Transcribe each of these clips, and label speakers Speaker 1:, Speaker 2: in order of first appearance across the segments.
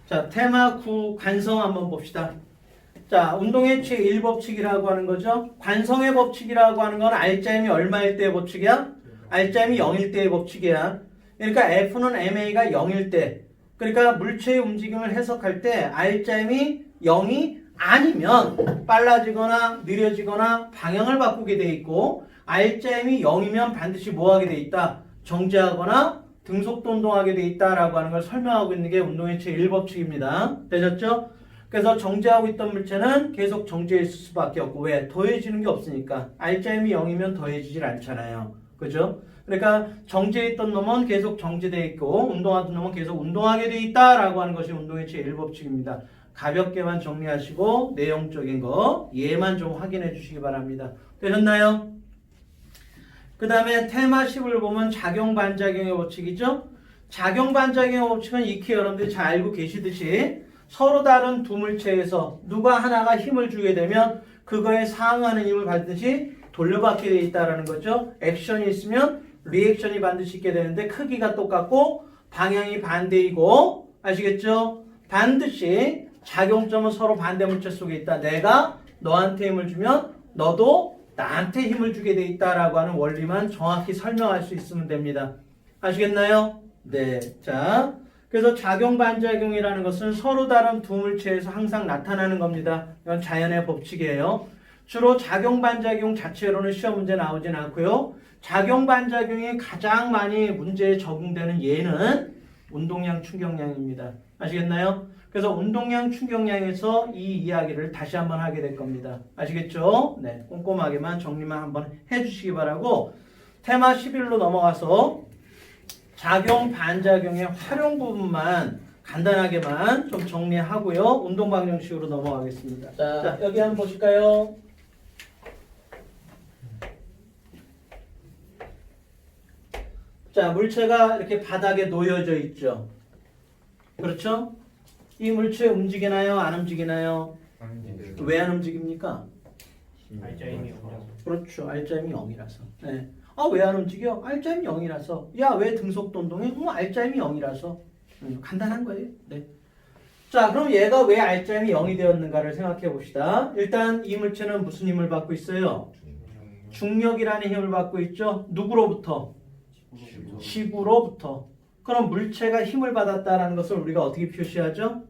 Speaker 1: 자, 테마 9 관성 한번 봅시다. 자, 운동의 제1법칙이라고 하는 거죠. 관성의 법칙이라고 하는 건 R자임이 얼마일 때의 법칙이야? R자임이 0일 때의 법칙이야. 그러니까 F는 MA가 0일 때. 그러니까 물체의 움직임을 해석할 때 R자임이 0이 아니면 빨라지거나 느려지거나 방향을 바꾸게 돼 있고 R자임이 0이면 반드시 뭐 하게 돼 있다? 정지하거나 등속도 운동하게 돼 있다라고 하는 걸 설명하고 있는 게 운동의 제1법칙입니다. 되셨죠? 그래서 정지하고 있던 물체는 계속 정지해 있을 수밖에 없고 왜? 더해지는 게 없으니까. R자임이 0이면 더해지질 않잖아요. 그죠? 그러니까 정지해 있던 놈은 계속 정지되어 있고 운동하던 놈은 계속 운동하게 돼 있다라고 하는 것이 운동의 제1법칙입니다. 가볍게만 정리하시고 내용적인 거 얘만 좀 확인해 주시기 바랍니다. 되셨나요? 그 다음에 테마 10을 보면 작용반작용의 법칙이죠. 작용반작용의 법칙은 익히 여러분들이 잘 알고 계시듯이 서로 다른 두 물체에서 누가 하나가 힘을 주게 되면 그거에 상응하는 힘을 반드시 돌려받게 돼 있다는 거죠. 액션이 있으면 리액션이 반드시 있게 되는데 크기가 똑같고 방향이 반대이고 아시겠죠? 반드시 작용점은 서로 반대 물체 속에 있다. 내가 너한테 힘을 주면 너도 나한테 힘을 주게 돼 있다라고 하는 원리만 정확히 설명할 수 있으면 됩니다. 아시겠나요? 네. 자, 그래서 작용반작용이라는 것은 서로 다른 두 물체에서 항상 나타나는 겁니다. 이건 자연의 법칙이에요. 주로 작용반작용 자체로는 시험 문제 나오진 않고요. 작용반작용이 가장 많이 문제에 적용되는 예는 운동량, 충격량입니다. 아시겠나요? 그래서 운동량, 충격량에서 이 이야기를 다시 한번 하게 될 겁니다. 아시겠죠? 네, 꼼꼼하게만 정리만 한번 해주시기 바라고 테마 11로 넘어가서 작용, 반작용의 활용 부분만 간단하게만 좀 정리하고요. 운동 방정식으로 넘어가겠습니다. 자, 여기 한번 보실까요? 자, 물체가 이렇게 바닥에 놓여져 있죠. 그렇죠? 이 물체 움직이나요? 안 움직이나요? 왜 안 움직입니까?
Speaker 2: R자임이 0이라서.
Speaker 1: 그렇죠. R자임이 0이라서. 네. 아, 왜 안 움직여? R자임이 0이라서. 야, 왜 등속도 운동해? R자임이 0이라서. 간단한 거예요. 네. 자, 그럼 얘가 왜 R자임이 0이 되었는가를 생각해 봅시다. 일단 이 물체는 무슨 힘을 받고 있어요? 중력이라는 힘을 받고 있죠. 누구로부터? 지구로부터. 그럼 물체가 힘을 받았다는 것을 우리가 어떻게 표시하죠?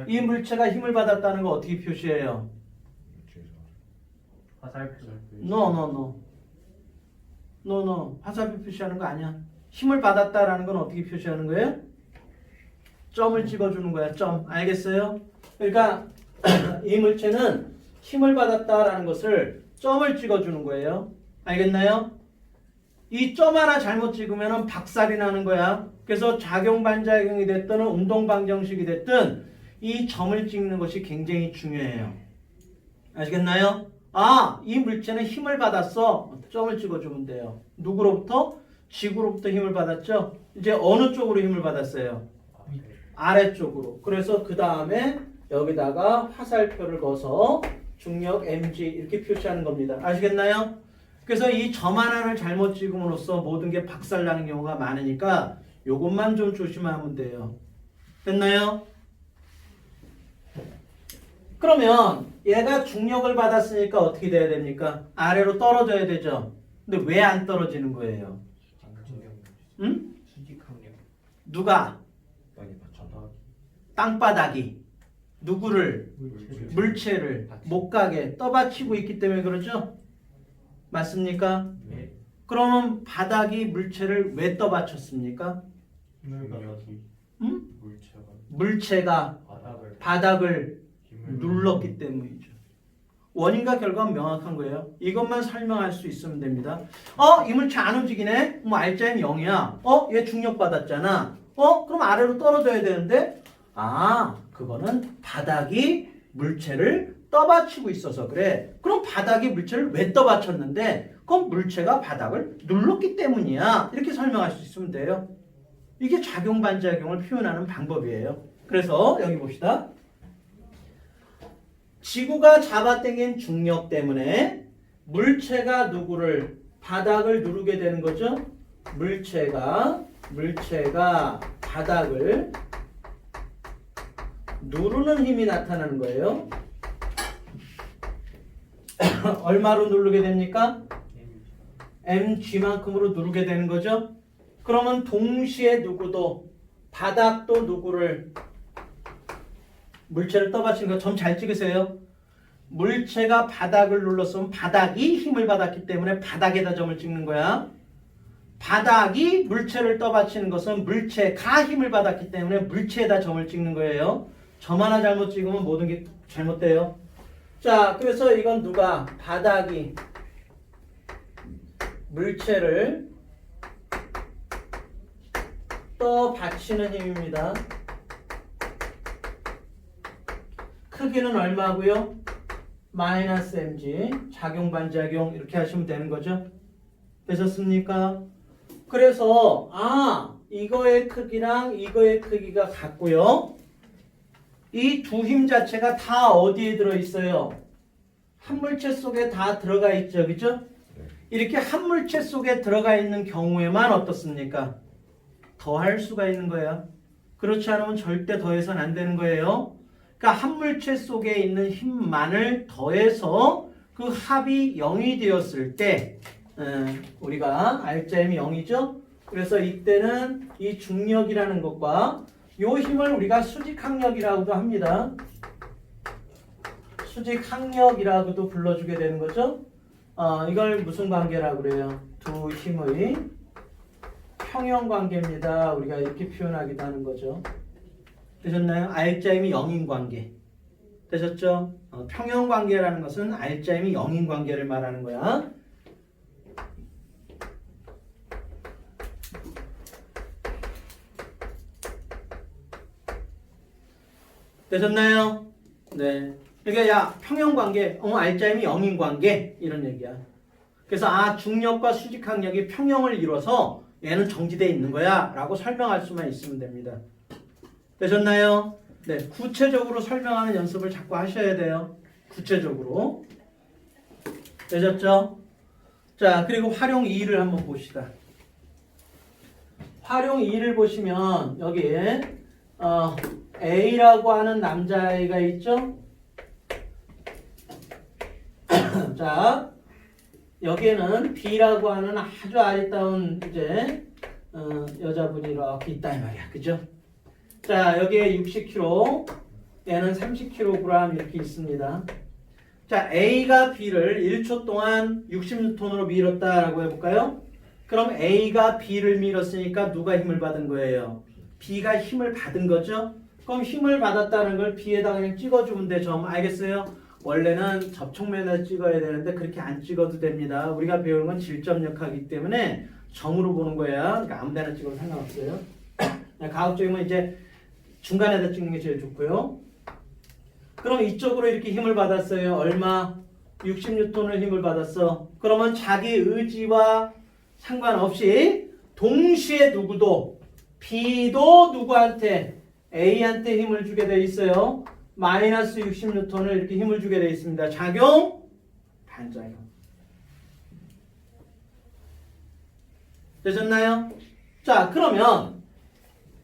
Speaker 1: 이 물체가 힘을 받았다는 거 어떻게 표시해요?
Speaker 2: 화살표.
Speaker 1: No. 화살표 표시하는 거 아니야. 힘을 받았다라는 건 어떻게 표시하는 거예요? 점을 찍어주는 거야. 점. 알겠어요? 그러니까 이 물체는 힘을 받았다라는 것을 점을 찍어주는 거예요. 알겠나요? 이 점 하나 잘못 찍으면 박살이 나는 거야. 그래서 작용반작용이 됐든 운동방정식이 됐든 이 점을 찍는 것이 굉장히 중요해요. 아시겠나요? 아, 이 물체는 힘을 받았어. 점을 찍어주면 돼요. 누구로부터? 지구로부터 힘을 받았죠? 이제 어느 쪽으로 힘을 받았어요? 아래쪽으로. 그래서 그 다음에 여기다가 화살표를 거서 중력 mg 이렇게 표시하는 겁니다. 아시겠나요? 그래서 이 점 하나를 잘못 찍음으로써 모든 게 박살나는 경우가 많으니까 요것만 좀 조심하면 돼요. 됐나요? 그러면 얘가 중력을 받았으니까 어떻게 돼야 됩니까? 아래로 떨어져야 되죠. 근데 왜 안 떨어지는 거예요? 응?
Speaker 2: 수직항력.
Speaker 1: 누가? 땅바닥이 누구를? 물체를 못 가게 떠받치고 있기 때문에 그렇죠? 맞습니까?
Speaker 2: 네.
Speaker 1: 그러면 바닥이 물체를 왜 떠받쳤습니까? 응? 물체가 바닥을 눌렀기 때문이죠. 원인과 결과는 명확한 거예요. 이것만 설명할 수 있으면 됩니다. 이 물체 안 움직이네? R자임 0이야. 얘 중력 받았잖아. 그럼 아래로 떨어져야 되는데 그거는 바닥이 물체를 떠받치고 있어서 그래. 그럼 바닥이 물체를 왜 떠받쳤는데? 그럼 물체가 바닥을 눌렀기 때문이야. 이렇게 설명할 수 있으면 돼요. 이게 작용반작용을 표현하는 방법이에요. 그래서 여기 봅시다. 지구가 잡아당긴 중력 때문에 물체가 누구를? 바닥을 누르게 되는 거죠. 물체가 바닥을 누르는 힘이 나타나는 거예요. 얼마로 누르게 됩니까? mg만큼으로 누르게 되는 거죠. 그러면 동시에 누구도 바닥도 누구를 물체를 떠받치는 거 점 잘 찍으세요. 물체가 바닥을 눌렀으면 바닥이 힘을 받았기 때문에 바닥에다 점을 찍는 거야. 바닥이 물체를 떠받치는 것은 물체가 힘을 받았기 때문에 물체에다 점을 찍는 거예요. 점 하나 잘못 찍으면 모든 게 잘못돼요. 자, 그래서 이건 누가 바닥이 물체를 떠받치는 힘입니다. 크기는 얼마고요? 마이너스 mg, 작용 반작용 이렇게 하시면 되는 거죠. 되셨습니까? 그래서 이거의 크기랑 이거의 크기가 같고요. 이 두 힘 자체가 다 어디에 들어있어요? 한 물체 속에 다 들어가 있죠. 그죠? 이렇게 한 물체 속에 들어가 있는 경우에만 어떻습니까? 더할 수가 있는 거예요. 그렇지 않으면 절대 더해서는 안 되는 거예요. 그러니까 한 물체 속에 있는 힘만을 더해서 그 합이 0이 되었을 때 우리가 R자임이 0이죠. 그래서 이때는 이 중력이라는 것과 이 힘을 우리가 수직항력이라고도 합니다. 수직항력이라고도 불러주게 되는 거죠. 이걸 무슨 관계라고 그래요? 두 힘의 평형관계입니다. 우리가 이렇게 표현하기도 하는 거죠. 되셨나요? R자임이 0인 관계. 되셨죠? 평형관계라는 것은 R자임이 0인 관계를 말하는 거야. 되셨나요? 네. 그러니까 야 평형관계, R자임이 0인 관계 이런 얘기야. 그래서 중력과 수직항력이 평형을 이뤄서 얘는 정지되어 있는 거야 라고 설명할 수만 있으면 됩니다. 되셨나요? 네, 구체적으로 설명하는 연습을 자꾸 하셔야 돼요. 구체적으로. 되셨죠? 자, 그리고 활용 2를 한번 봅시다. 활용 2를 보시면 여기에 A라고 하는 남자아이가 있죠? 자, 여기에는 B라고 하는 아주 아리따운 이제 여자분이 이렇게 있다 이 말이야. 그죠? 자, 여기에 60kg, 얘는 30kg 이렇게 있습니다. 자, A가 B를 1초 동안 60N으로 밀었다라고 해볼까요? 그럼 A가 B를 밀었으니까 누가 힘을 받은 거예요? B가 힘을 받은 거죠? 그럼 힘을 받았다는 걸 B에다 그냥 찍어주면 돼. 점 알겠어요? 원래는 접촉면에 찍어야 되는데 그렇게 안 찍어도 됩니다. 우리가 배우는 건 질점역학이기 때문에 점으로 보는 거야. 그러니까 아무 데나 찍어도 상관없어요. 가급적이면 이제 중간에다 찍는 게 제일 좋고요. 그럼 이쪽으로 이렇게 힘을 받았어요. 얼마? 60N을 힘을 받았어. 그러면 자기 의지와 상관없이 동시에 누구도 B도 누구한테? A한테 힘을 주게 돼 있어요. 마이너스 60N을 이렇게 힘을 주게 돼 있습니다. 작용, 반작용. 되셨나요? 자, 그러면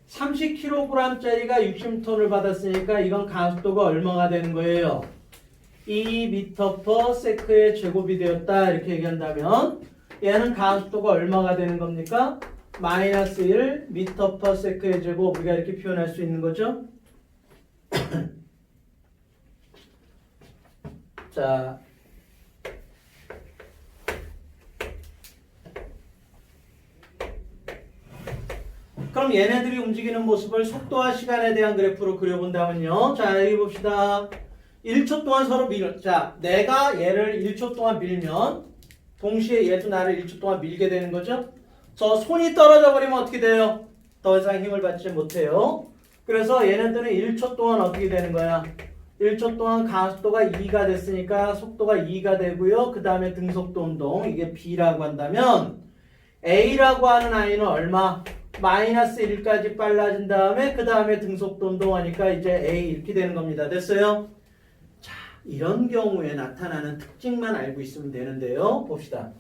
Speaker 1: 30kg짜리가 60N을 받았으니까 이건 가속도가 얼마가 되는 거예요? 2m/s의 제곱이 되었다 이렇게 얘기한다면 얘는 가속도가 얼마가 되는 겁니까? 마이너스 1 m/s의 제곱 우리가 이렇게 표현할 수 있는 거죠. 자, 그럼 얘네들이 움직이는 모습을 속도와 시간에 대한 그래프로 그려본다면요. 자, 여기 봅시다. 1초 동안 서로 자, 내가 얘를 1초 동안 밀면 동시에 얘도 나를 1초 동안 밀게 되는 거죠. 저 손이 떨어져 버리면 어떻게 돼요? 더 이상 힘을 받지 못해요. 그래서 얘네들은 1초 동안 어떻게 되는 거야? 1초 동안 가속도가 2가 됐으니까 속도가 2가 되고요. 그 다음에 등속도 운동, 이게 B라고 한다면 A라고 하는 아이는 얼마? 마이너스 1까지 빨라진 다음에 그 다음에 등속도 운동하니까 이제 A 이렇게 되는 겁니다. 됐어요? 자, 이런 경우에 나타나는 특징만 알고 있으면 되는데요. 봅시다.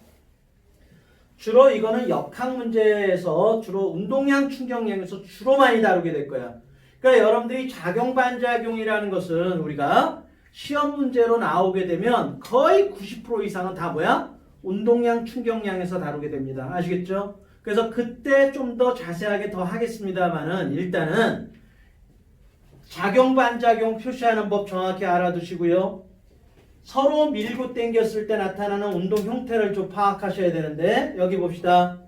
Speaker 1: 주로 이거는 역학 문제에서 주로 운동량 충격량에서 주로 많이 다루게 될 거야. 그러니까 여러분들이 작용반작용이라는 것은 우리가 시험 문제로 나오게 되면 거의 90% 이상은 다 뭐야? 운동량, 충격량에서 다루게 됩니다. 아시겠죠? 그래서 그때 좀 더 자세하게 더 하겠습니다만은 일단은 작용반작용 표시하는 법 정확히 알아두시고요. 서로 밀고 당겼을 때 나타나는 운동 형태를 좀 파악하셔야 되는데 여기 봅시다.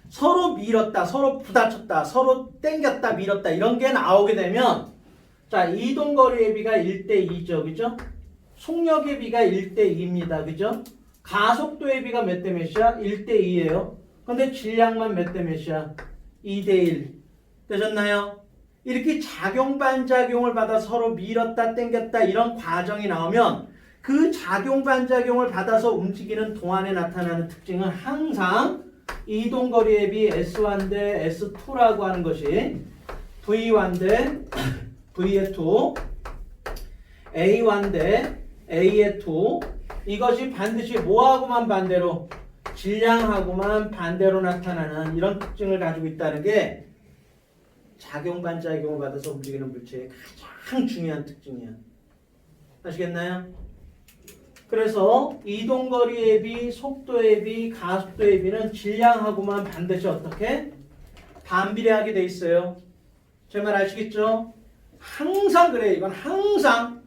Speaker 1: 서로 밀었다, 서로 부딪혔다, 서로 당겼다, 밀었다 이런 게 나오게 되면 자, 이동거리의 비가 1대2죠. 그죠? 속력의 비가 1대2입니다. 그죠? 가속도의 비가 몇 대 몇이야? 1대2예요. 근데 질량만 몇 대 몇이야? 2대1. 되셨나요? 이렇게 작용반작용을 받아 서로 밀었다 당겼다 이런 과정이 나오면 그 작용반작용을 받아서 움직이는 동안에 나타나는 특징은 항상 이동거리의 비 S1 대 S2라고 하는 것이 V1 대 V의 2, A1 대 A의 2 이것이 반드시 뭐하고만 반대로 질량하고만 반대로 나타나는 이런 특징을 가지고 있다는 게 작용반작용을 받아서 움직이는 물체의 가장 중요한 특징이야. 아시겠나요? 그래서 이동거리의 비, 속도의 비, 가속도의 비는 질량하고만 반드시 어떻게? 반비례하게 돼 있어요. 제 말 아시겠죠? 항상 그래요. 이건 항상.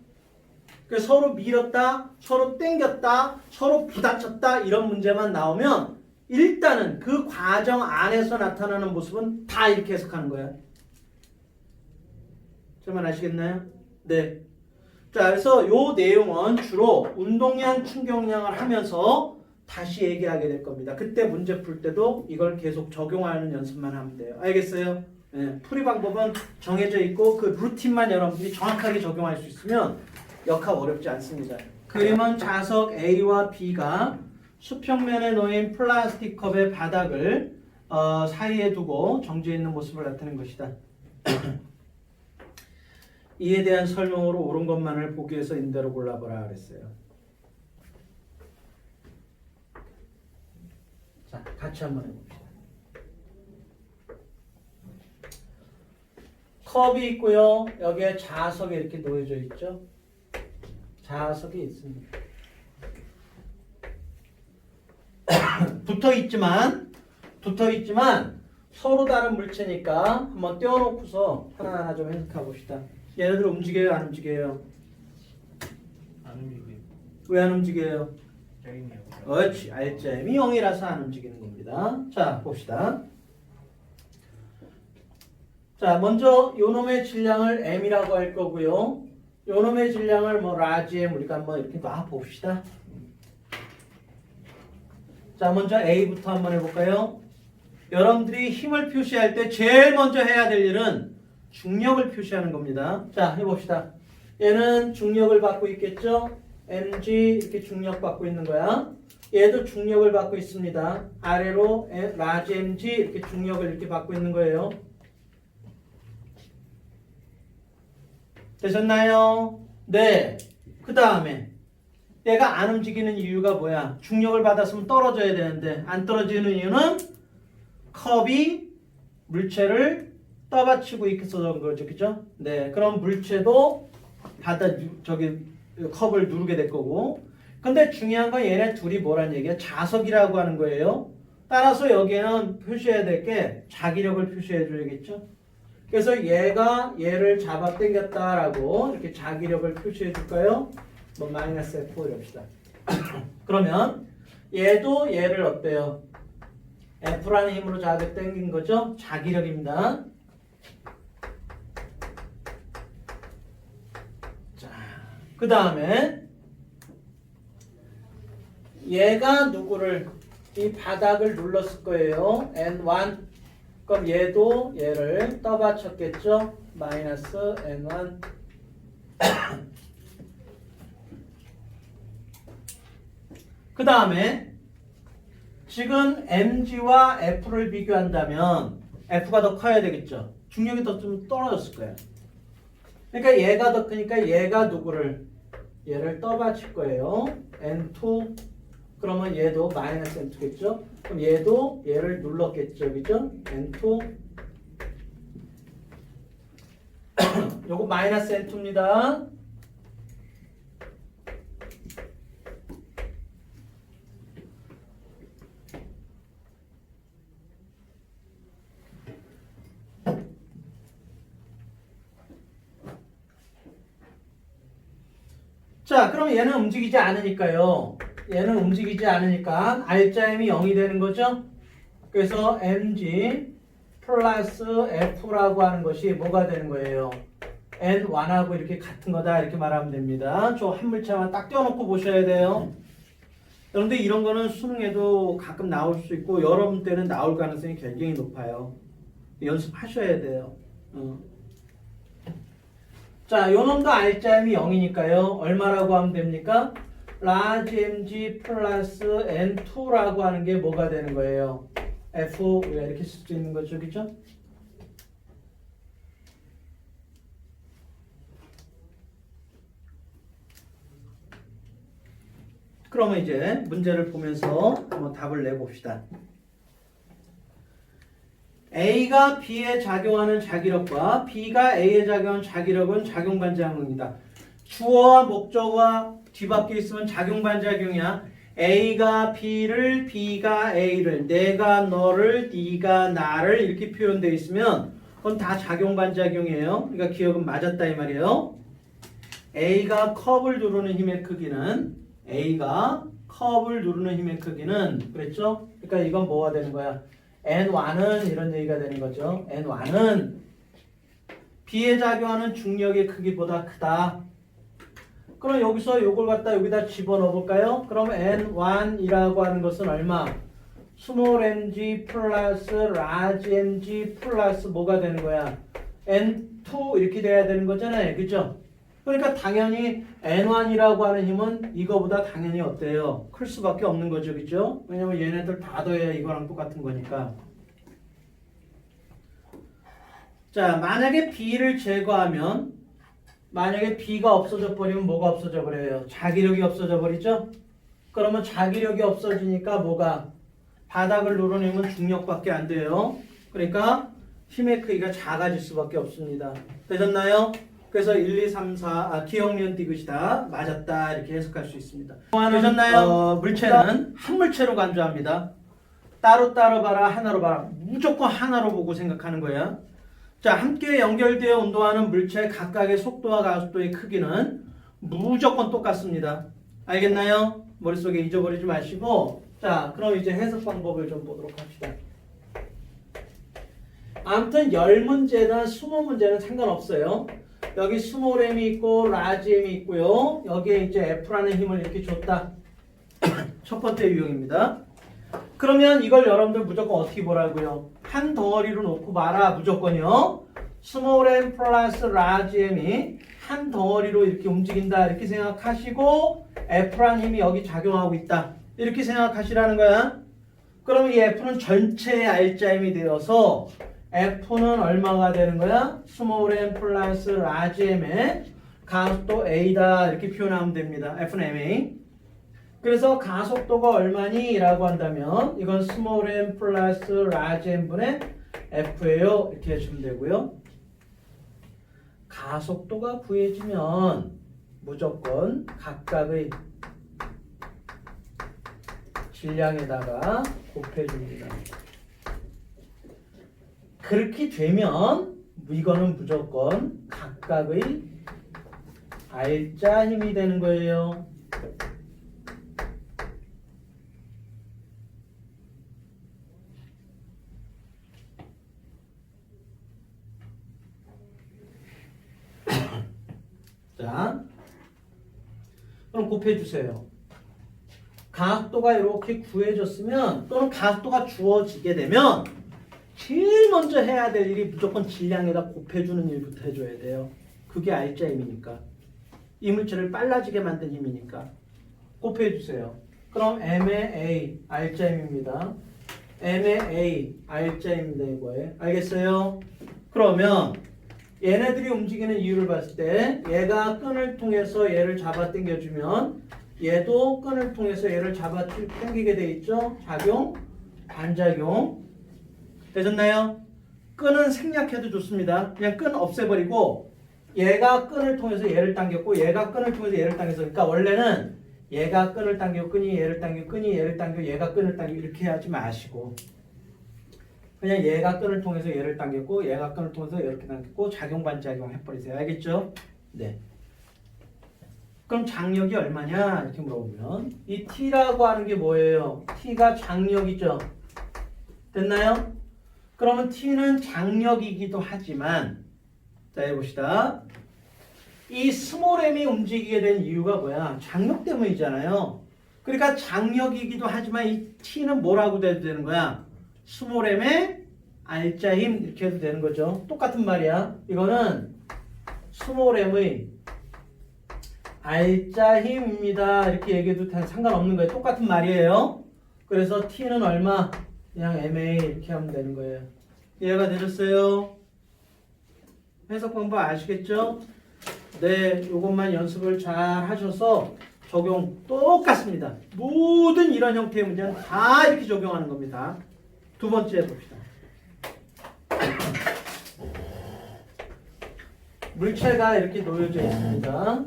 Speaker 1: 그래서 서로 밀었다, 서로 당겼다, 서로 부딪혔다 이런 문제만 나오면 일단은 그 과정 안에서 나타나는 모습은 다 이렇게 해석하는 거야. 제 말 아시겠나요? 네. 자, 그래서 요 내용은 주로 운동량, 충격량을 하면서 다시 얘기하게 될 겁니다. 그때 문제 풀 때도 이걸 계속 적용하는 연습만 하면 돼요. 알겠어요? 네. 풀이 방법은 정해져 있고 그 루틴만 여러분들이 정확하게 적용할 수 있으면 역학 어렵지 않습니다. 그림은 자석 A와 B가 수평면에 놓인 플라스틱 컵의 바닥을 사이에 두고 정지해 있는 모습을 나타낸 것이다. 이에 대한 설명으로 옳은 것만을 보기 위해서 인대로 골라보라 그랬어요. 자, 같이 한번 해봅시다. 컵이 있고요. 여기에 자석이 이렇게 놓여져 있죠. 자석이 있습니다. 붙어 있지만 서로 다른 물체니까 한번 떼어놓고서 하나하나 좀 해석해 봅시다. 얘네들 움직여요, 안 움직여요?
Speaker 2: 안 움직여요.
Speaker 1: 왜 안 움직여요?
Speaker 2: 짜임이요.
Speaker 1: 그렇지, 알짜임이 0이라서 안 움직이는 겁니다. 자, 봅시다. 자, 먼저 요놈의 질량을 m이라고 할 거고요. 요놈의 질량을 뭐 라지 m 우리가 한번 이렇게 놔 봅시다. 자, 먼저 A부터 한번 해볼까요? 여러분들이 힘을 표시할 때 제일 먼저 해야 될 일은 중력을 표시하는 겁니다. 자, 해봅시다. 얘는 중력을 받고 있겠죠? mg 이렇게 중력 받고 있는 거야. 얘도 중력을 받고 있습니다. 아래로 라지 mg 이렇게 중력을 이렇게 받고 있는 거예요. 되셨나요? 네. 그 다음에 얘가 안 움직이는 이유가 뭐야? 중력을 받았으면 떨어져야 되는데 안 떨어지는 이유는 컵이 물체를 떠받치고 있어서 그런 거죠. 그죠? 네. 그럼 물체도 컵을 누르게 될 거고. 근데 중요한 건 얘네 둘이 뭐란 얘기야? 자석이라고 하는 거예요. 따라서 여기에는 표시해야 될 게 자기력을 표시해 줘야겠죠? 그래서 얘가 얘를 잡아 당겼다라고 이렇게 자기력을 표시해 줄까요? 뭐 마이너스 F 이럽시다. 그러면 얘도 얘를 어때요? F라는 힘으로 잡아 당긴 거죠? 자기력입니다. 자, 그 다음에 얘가 누구를 이 바닥을 눌렀을 거예요. N1 그럼 얘도 얘를 떠받쳤겠죠? 마이너스 N1 그 다음에 지금 mg와 f를 비교한다면 f가 더 커야 되겠죠? 중력이 더 좀 떨어졌을 거예요. 그러니까 얘가 더 크니까 얘가 누구를 얘를 떠받칠 거예요. n2 그러면 얘도 마이너스 n2겠죠? 그럼 얘도 얘를 눌렀겠죠, 그죠? n2 요거 마이너스 N2입니다. 자, 그럼 얘는 움직이지 않으니까요. 얘는 움직이지 않으니까 R자임이 0이 되는 거죠. 그래서 mg 플러스 f라고 하는 것이 뭐가 되는 거예요? n1하고 이렇게 같은 거다 이렇게 말하면 됩니다. 저 한 물체만 딱 떼어놓고 보셔야 돼요. 그런데 이런 거는 수능에도 가끔 나올 수 있고 여러분 때는 나올 가능성이 굉장히 높아요. 연습하셔야 돼요. 자, 요 놈도 R자임이 0이니까요. 얼마라고 하면 됩니까? large mg 플러스 n2라고 하는 게 뭐가 되는 거예요? f 우리가 이렇게 쓸 수 있는 거죠, 그죠? 그러면 이제 문제를 보면서 한번 답을 내봅시다. A가 B에 작용하는 자기력과 B가 A에 작용하는 자기력은 작용반작용입니다. 주어와 목적어와 뒤바뀌어 있으면 작용반작용이야. A가 B를, B가 A를, 내가 너를, 네가 나를 이렇게 표현되어 있으면 그건 다 작용반작용이에요. 그러니까 기억은 맞았다 이 말이에요. A가 컵을 누르는 힘의 크기는 A가 컵을 누르는 힘의 크기는 그랬죠? 그러니까 이건 뭐가 되는 거야? N1은 이런 얘기가 되는 거죠. N1은 B에 작용하는 중력의 크기보다 크다. 그럼 여기서 요걸 갖다 여기다 집어넣어 볼까요? 그럼 N1이라고 하는 것은 얼마? 스몰 mg 플러스 라지 mg 플러스 뭐가 되는 거야? N2 이렇게 돼야 되는 거잖아요. 그죠? 그러니까 당연히 N1이라고 하는 힘은 이거보다 당연히 어때요? 클 수밖에 없는 거죠. 그죠? 왜냐면 얘네들 다 더해야 이거랑 똑같은 거니까. 자, 만약에 B를 제거하면 만약에 B가 없어져 버리면 뭐가 없어져 버려요? 자기력이 없어져 버리죠? 그러면 자기력이 없어지니까 뭐가? 바닥을 누르는 힘은 중력밖에 안 돼요. 그러니까 힘의 크기가 작아질 수밖에 없습니다. 되셨나요? 그래서 1, 2, 3, 4 기억니은 디귿이다. 맞았다. 이렇게 해석할 수 있습니다. 되셨나요? 물체는 한 물체로 간주합니다. 따로따로 봐라. 하나로 봐라. 무조건 하나로 보고 생각하는 거야. 자, 함께 연결되어 운동하는 물체 각각의 속도와 가속도의 크기는 무조건 똑같습니다. 알겠나요? 머릿속에 잊어버리지 마시고. 자, 그럼 이제 해석 방법을 좀 보도록 합시다. 아무튼 10문제나 20문제는 상관없어요. 여기 스몰 m이 있고 라지 m이 있고요. 여기에 이제 F라는 힘을 이렇게 줬다. 첫 번째 유형입니다. 그러면 이걸 여러분들 무조건 어떻게 보라고요? 한 덩어리로 놓고 봐라. 무조건요. 스몰 m 플러스 라지 m이 한 덩어리로 이렇게 움직인다. 이렇게 생각하시고 F라는 힘이 여기 작용하고 있다. 이렇게 생각하시라는 거야. 그러면 이 F는 전체의 R자임이 되어서 F는 얼마가 되는 거야? 스몰 m 플러스 라지 m의 가속도 A다. 이렇게 표현하면 됩니다. F는 MA. 그래서 가속도가 얼마니? 라고 한다면 이건 스몰 m 플러스 라지 m분의 F예요. 이렇게 해주면 되고요. 가속도가 구해지면 무조건 각각의 질량에다가 곱해줍니다. 그렇게 되면 이거는 무조건 각각의 R자 힘이 되는 거예요. 자, 그럼 곱해주세요. 가속도가 이렇게 구해졌으면 또는 가속도가 주어지게 되면 제일 먼저 해야 될 일이 무조건 질량에다 곱해주는 일부터 해줘야 돼요. 그게 R자 힘이니까. 이 물체를 빨라지게 만든 힘이니까. 곱해주세요. 그럼 M의 A, R자 힘입니다. M의 A, R자 힘입니다. 이거에. 알겠어요? 그러면 얘네들이 움직이는 이유를 봤을 때 얘가 끈을 통해서 얘를 잡아 당겨주면 얘도 끈을 통해서 얘를 잡아 당기게 돼 있죠. 작용, 반작용. 되셨나요? 끈은 생략해도 좋습니다. 그냥 끈 없애버리고 얘가 끈을 통해서 얘를 당겼고 얘가 끈을 통해서 얘를 당겨서 그러니까 원래는 얘가 끈을 당겨 끈이 얘를 당겨 끈이 얘를 당겨 얘가 끈을 당겨 이렇게 하지 마시고 그냥 얘가 끈을 통해서 얘를 당겼고 얘가 끈을 통해서 이렇게 당겼고 작용 반작용 해버리세요. 알겠죠? 네. 그럼 장력이 얼마냐 이렇게 물어보면 이 T라고 하는 게 뭐예요? T가 장력이죠. 됐나요? 그러면 T는 장력이기도 하지만 자 해봅시다. 이 스몰 m이 움직이게 된 이유가 뭐야? 장력 때문이잖아요. 그러니까 장력이기도 하지만 이 T는 뭐라고 돼도 되는 거야? 스몰 m의 R자 힘 이렇게 해도 되는 거죠. 똑같은 말이야. 이거는 스몰 m의 R자 힘입니다. 이렇게 얘기해도 상관없는 거예요. 똑같은 말이에요. 그래서 T는 얼마? 그냥 MA 이렇게 하면 되는 거예요. 이해가 되셨어요? 해석 방법 아시겠죠? 네, 이것만 연습을 잘 하셔서 적용 똑같습니다. 모든 이런 형태의 문제는 다 이렇게 적용하는 겁니다. 두 번째 봅시다. 물체가 이렇게 놓여져 있습니다.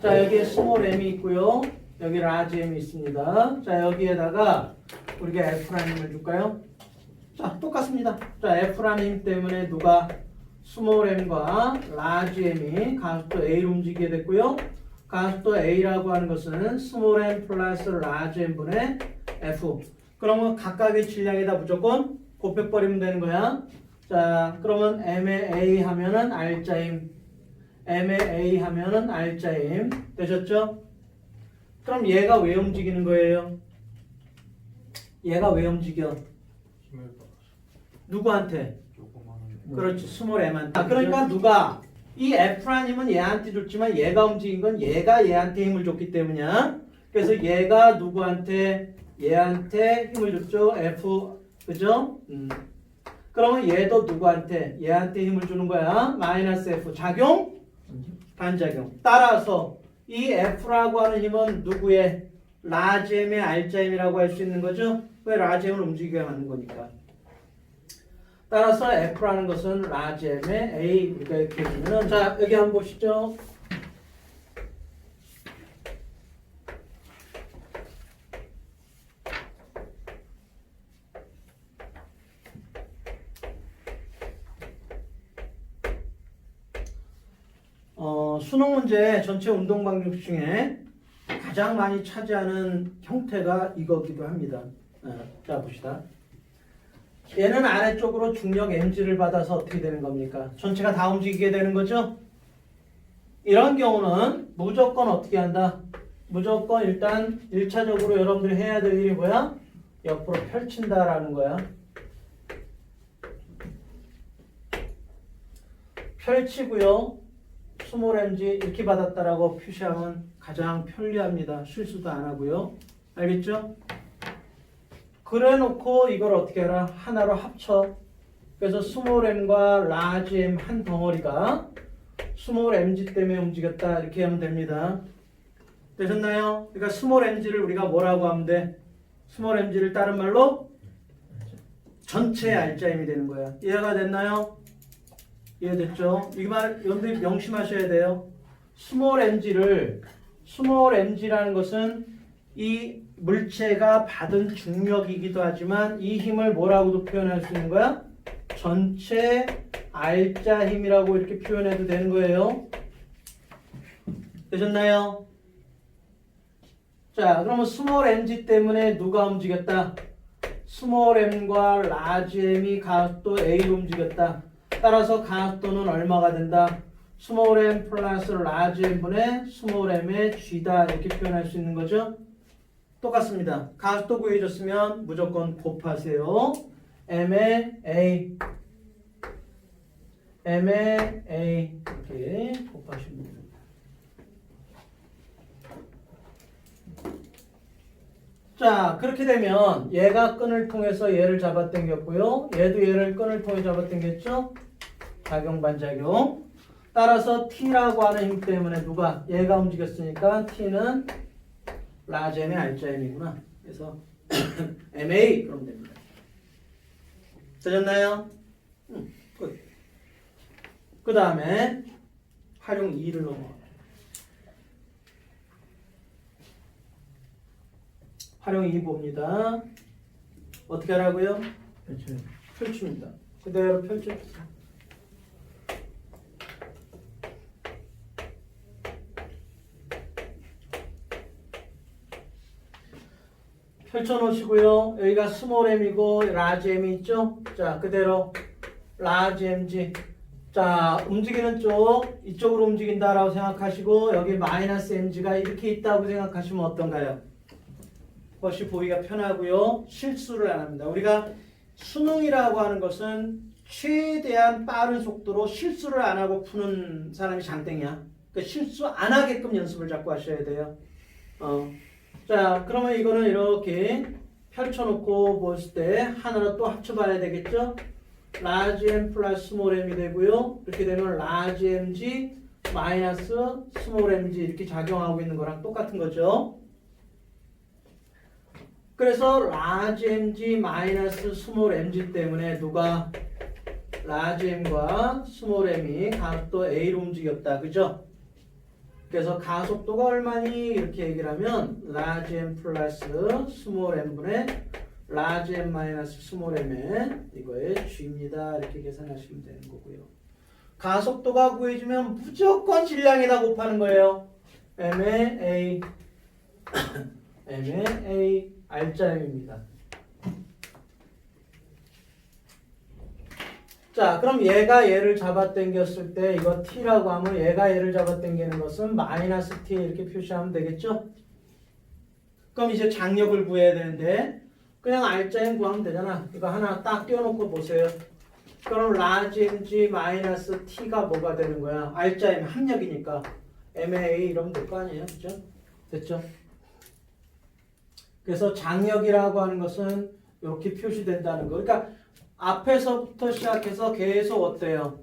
Speaker 1: 자, 여기에 스몰 m이 있고요. 여기 라지 m이 있습니다. 자, 여기에다가 우리가 F라는 힘을 줄까요? 자, 똑같습니다. 자, F라는 힘 때문에 누가 스몰 m과 라지 m이 가속도 A로 움직이게 됐고요. 가속도 A라고 하는 것은 스몰 m 플러스 라지 m분의 F. 그러면 각각의 질량에다 무조건 곱해버리면 되는 거야. 자, 그러면 m의 A 하면은 R자 힘, m의 A 하면은 R자 힘 되셨죠? 그럼 얘가 왜 움직이는 거예요? 얘가 왜 움직여?
Speaker 2: 힘을 받아서
Speaker 1: 누구한테?
Speaker 2: 조그마한
Speaker 1: 그렇지, 스몰 m한테. 그러니까 누가 이 F라는 힘은 얘한테 줬지만 얘가 움직인 건 얘가 얘한테 힘을 줬기 때문이야. 그래서 얘가 누구한테? 얘한테 힘을 줬죠. F, 그죠? 그러면 얘도 누구한테? 얘한테 힘을 주는 거야. 마이너스 F, 작용? 반작용. 따라서 이 F라고 하는 힘은 누구의? 라지 m의 R자 힘이라고 할 수 있는 거죠. 왜 라지 m을 움직이게 하는 거니까. 따라서 F라는 것은 라지 m의 A 우리가 이렇게 해주면 자 여기 한번 보시죠. 수능 문제 전체 운동 방식 중에 가장 많이 차지하는 형태가 이거기도 합니다. 자 봅시다. 얘는 아래쪽으로 중력 mg를 받아서 어떻게 되는 겁니까? 전체가 다 움직이게 되는 거죠? 이런 경우는 무조건 어떻게 한다? 무조건 일단 1차적으로 여러분들이 해야 될 일이 뭐야? 옆으로 펼친다라는 거야. 펼치고요. 스몰 mg 이렇게 받았다라고 표시하면 가장 편리합니다. 실수도 안 하고요. 알겠죠? 그래 놓고 이걸 어떻게 해라? 하나로 합쳐. 그래서 스몰 m과 라지 m 한 덩어리가 스몰 mg 때문에 움직였다. 이렇게 하면 됩니다. 되셨나요? 그러니까 스몰 mg를 우리가 뭐라고 하면 돼? 스몰 mg를 다른 말로 전체 R자 힘이 되는 거야. 이해가 됐나요? 이해됐죠? 이 말 여러분들이 명심하셔야 돼요. 스몰 mg라는 것은 이 물체가 받은 중력이기도 하지만 이 힘을 뭐라고도 표현할 수 있는 거야? 전체 R자 힘이라고 이렇게 표현해도 되는 거예요. 되셨나요? 자, 그러면 스몰 mg 때문에 누가 움직였다? 스몰 m과 라지 m이 가속도 A로 움직였다. 따라서 가속도는 얼마가 된다? 스몰 m 플러스 라지 m분의 스몰 m의 g다 이렇게 표현할 수 있는 거죠. 똑같습니다. 가속도 구해줬으면 무조건 곱하세요. m의 a 이렇게 곱하시면 됩니다. 자, 그렇게 되면 얘가 끈을 통해서 얘를 잡아당겼고요. 얘도 얘를 끈을 통해 잡아당겼죠. 작용 반작용. 따라서 T라고 하는 힘 때문에 누가? 얘가 움직였으니까 T는 라지 m의 R자 힘이구나. 그래서 MA 그러면 됩니다. 되셨나요? 끝. 그 다음에 활용 2를 넘어가. 활용 2 봅니다. 어떻게 하라고요?
Speaker 2: 그렇죠.
Speaker 1: 펼칩니다. 그대로 펼쳐. 펼쳐 놓으시고요. 여기가 스몰 m이고 라지 m이 있죠? 자, 그대로 라지 mg. 자, 움직이는 쪽 이쪽으로 움직인다라고 생각하시고 여기 마이너스 mg가 이렇게 있다고 생각하시면 어떤가요? 그것이 보기가 편하고요. 실수를 안 합니다. 우리가 수능이라고 하는 것은 최대한 빠른 속도로 실수를 안 하고 푸는 사람이 장땡이야. 그러니까 실수 안 하게끔 연습을 자꾸 하셔야 돼요. 자, 그러면 이거는 이렇게 펼쳐놓고 봤을 때 하나로 또 합쳐봐야 되겠죠? 라지 m 플러스 스몰 m이 되고요. 이렇게 되면 라지 mg 마이너스 스몰 mg 이렇게 작용하고 있는 거랑 똑같은 거죠. 그래서 라지 mg 마이너스 스몰 mg 때문에 누가 라지 m과 스몰 m이 각도 a로 움직였다. 그죠? 그래서 가속도가 얼마니? 이렇게 얘기를 하면 라지 m 플러스 스몰 m분의 라지 m 마이너스 스몰 m의 이거의 g입니다. 이렇게 계산하시면 되는 거고요. 가속도가 구해주면 무조건 질량에다 곱하는 거예요. m의 a m의 a r자임입니다. 자, 그럼 얘가 얘를 잡아당겼을 때 이거 t라고 하면 얘가 얘를 잡아당기는 것은 마이너스 t 이렇게 표시하면 되겠죠? 그럼 이제 장력을 구해야 되는데 그냥 r자임 구하면 되잖아. 이거 하나 딱 띄워놓고 보세요. 그럼 라지 mg 마이너스 t가 뭐가 되는 거야? r자임 합력이니까 MA 이러면 될 거 아니에요? 그죠? 됐죠? 그래서 장력이라고 하는 것은 이렇게 표시된다는 거. 그러니까 앞에서부터 시작해서 계속 어때요?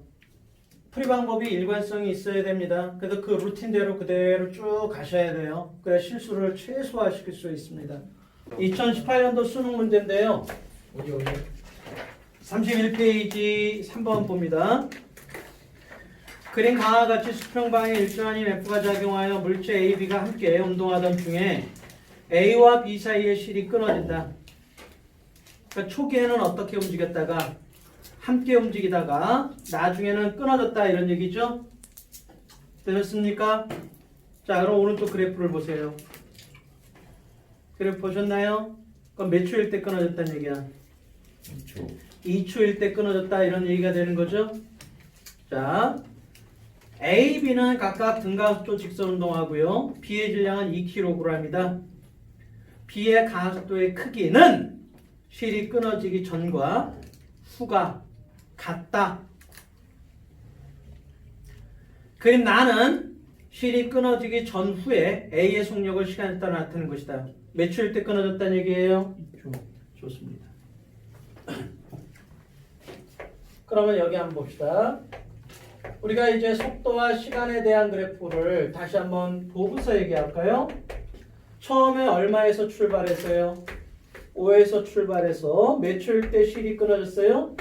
Speaker 1: 풀이 방법이 일관성이 있어야 됩니다. 그래서 그 루틴대로 그대로 쭉 가셔야 돼요. 그래야 실수를 최소화시킬 수 있습니다. 2018년도 수능 문제인데요.
Speaker 2: 어디
Speaker 1: 31페이지 3번 봅니다. 그림 강과 같이 수평방에 일정한 F가 작용하여 물체 A, B가 함께 운동하던 중에 A와 B 사이의 실이 끊어진다. 그러니까 초기에는 어떻게 움직였다가 함께 움직이다가 나중에는 끊어졌다 이런 얘기죠. 되셨습니까? 자, 그럼 오른쪽 그래프를 보세요. 그래프 보셨나요? 그럼 몇 초일 때 끊어졌다는 얘기야?
Speaker 3: 2초.
Speaker 1: 2초일 때 끊어졌다 이런 얘기가 되는 거죠. 자, A, B는 각각 등가속도 직선 운동하고요. B의 질량은 2kg이다. B의 가속도의 크기는 실이 끊어지기 전과 후가 같다. 그럼 나는 실이 끊어지기 전후에 A의 속력을 시간에 따라 나타내는 것이다. 몇 초일 때 끊어졌다는 얘기예요?
Speaker 2: 2초.
Speaker 1: 좋습니다. 그러면 여기 한번 봅시다. 우리가 이제 속도와 시간에 대한 그래프를 다시 한번 보고서 얘기할까요? 처음에 얼마에서 출발했어요? 5에서 출발해서 몇 초일 때 실이 끊어졌어요?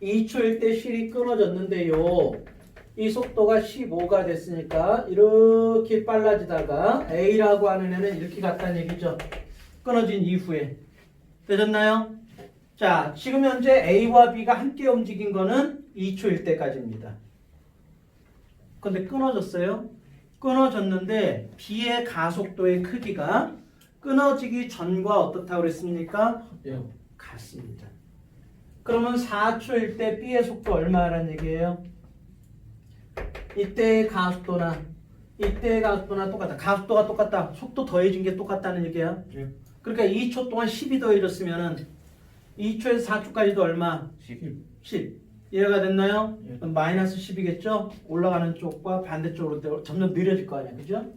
Speaker 1: 2초일 때 실이 끊어졌는데요. 이 속도가 15가 됐으니까 이렇게 빨라지다가 A라고 하는 애는 이렇게 갔다는 얘기죠. 끊어진 이후에. 되셨나요? 자, 지금 현재 A와 B가 함께 움직인 거는 2초일 때까지입니다. 근데 끊어졌어요? 끊어졌는데 B의 가속도의 크기가 끊어지기 전과 어떻다고 그랬습니까? 같습니다. 그러면 4초일 때 B의 속도 얼마라는 얘기예요? 이때의 가속도나 이때의 가속도나 똑같다. 가속도가 똑같다. 속도 더해진 게 똑같다는 얘기야. 그러니까 2초 동안 10이 더해졌으면은 2초에서 4초까지도 얼마? 10. 이해가 됐나요? 그럼 마이너스 10이겠죠? 올라가는 쪽과 반대쪽으로 점점 느려질 거 아니야. 그죠?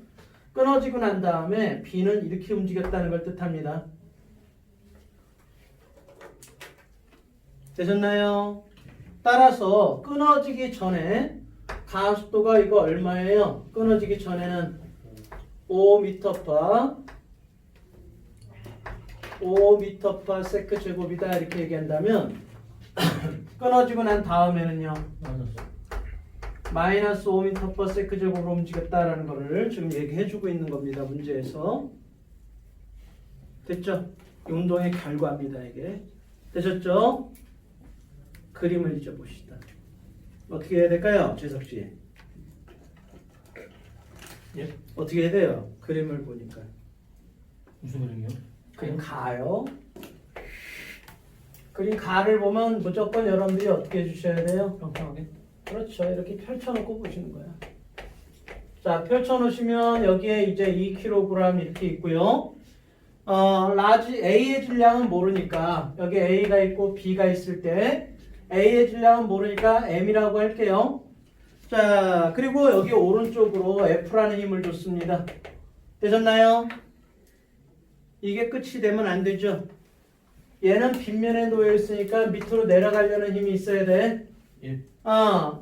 Speaker 1: 끊어지고 난 다음에 B는 이렇게 움직였다는 걸 뜻합니다. 되셨나요? 따라서 끊어지기 전에 가속도가 이거 얼마예요? 끊어지기 전에는 5m/s 제곱이다 이렇게 얘기한다면 끊어지고 난 다음에는요.
Speaker 2: 마이너스.
Speaker 1: 마이너스 5m/s 제곱으로 움직였다라는 거를 지금 얘기해주고 있는 겁니다. 문제에서. 됐죠? 이 운동의 결과입니다. 이게. 되셨죠? 그림을 잊어봅시다. 어떻게 해야 될까요? 재석 씨.
Speaker 2: 예?
Speaker 1: 어떻게 해야 돼요? 그림을 보니까.
Speaker 2: 무슨 그림이요?
Speaker 1: 그림 가요. 그림 가를 보면 무조건 여러분들이 어떻게 해주셔야 돼요?
Speaker 2: 평평하게.
Speaker 1: 그렇죠. 이렇게 펼쳐놓고 보시는 거야. 자, 펼쳐놓으시면 여기에 이제 2kg 이렇게 있고요. 라지 A의 질량은 모르니까 여기 A가 있고 B가 있을 때 A의 질량은 모르니까 M이라고 할게요. 자, 그리고 여기 오른쪽으로 F라는 힘을 줬습니다. 되셨나요? 이게 끝이 되면 안 되죠. 얘는 빗면에 놓여 있으니까 밑으로 내려가려는 힘이 있어야 돼.
Speaker 2: 예.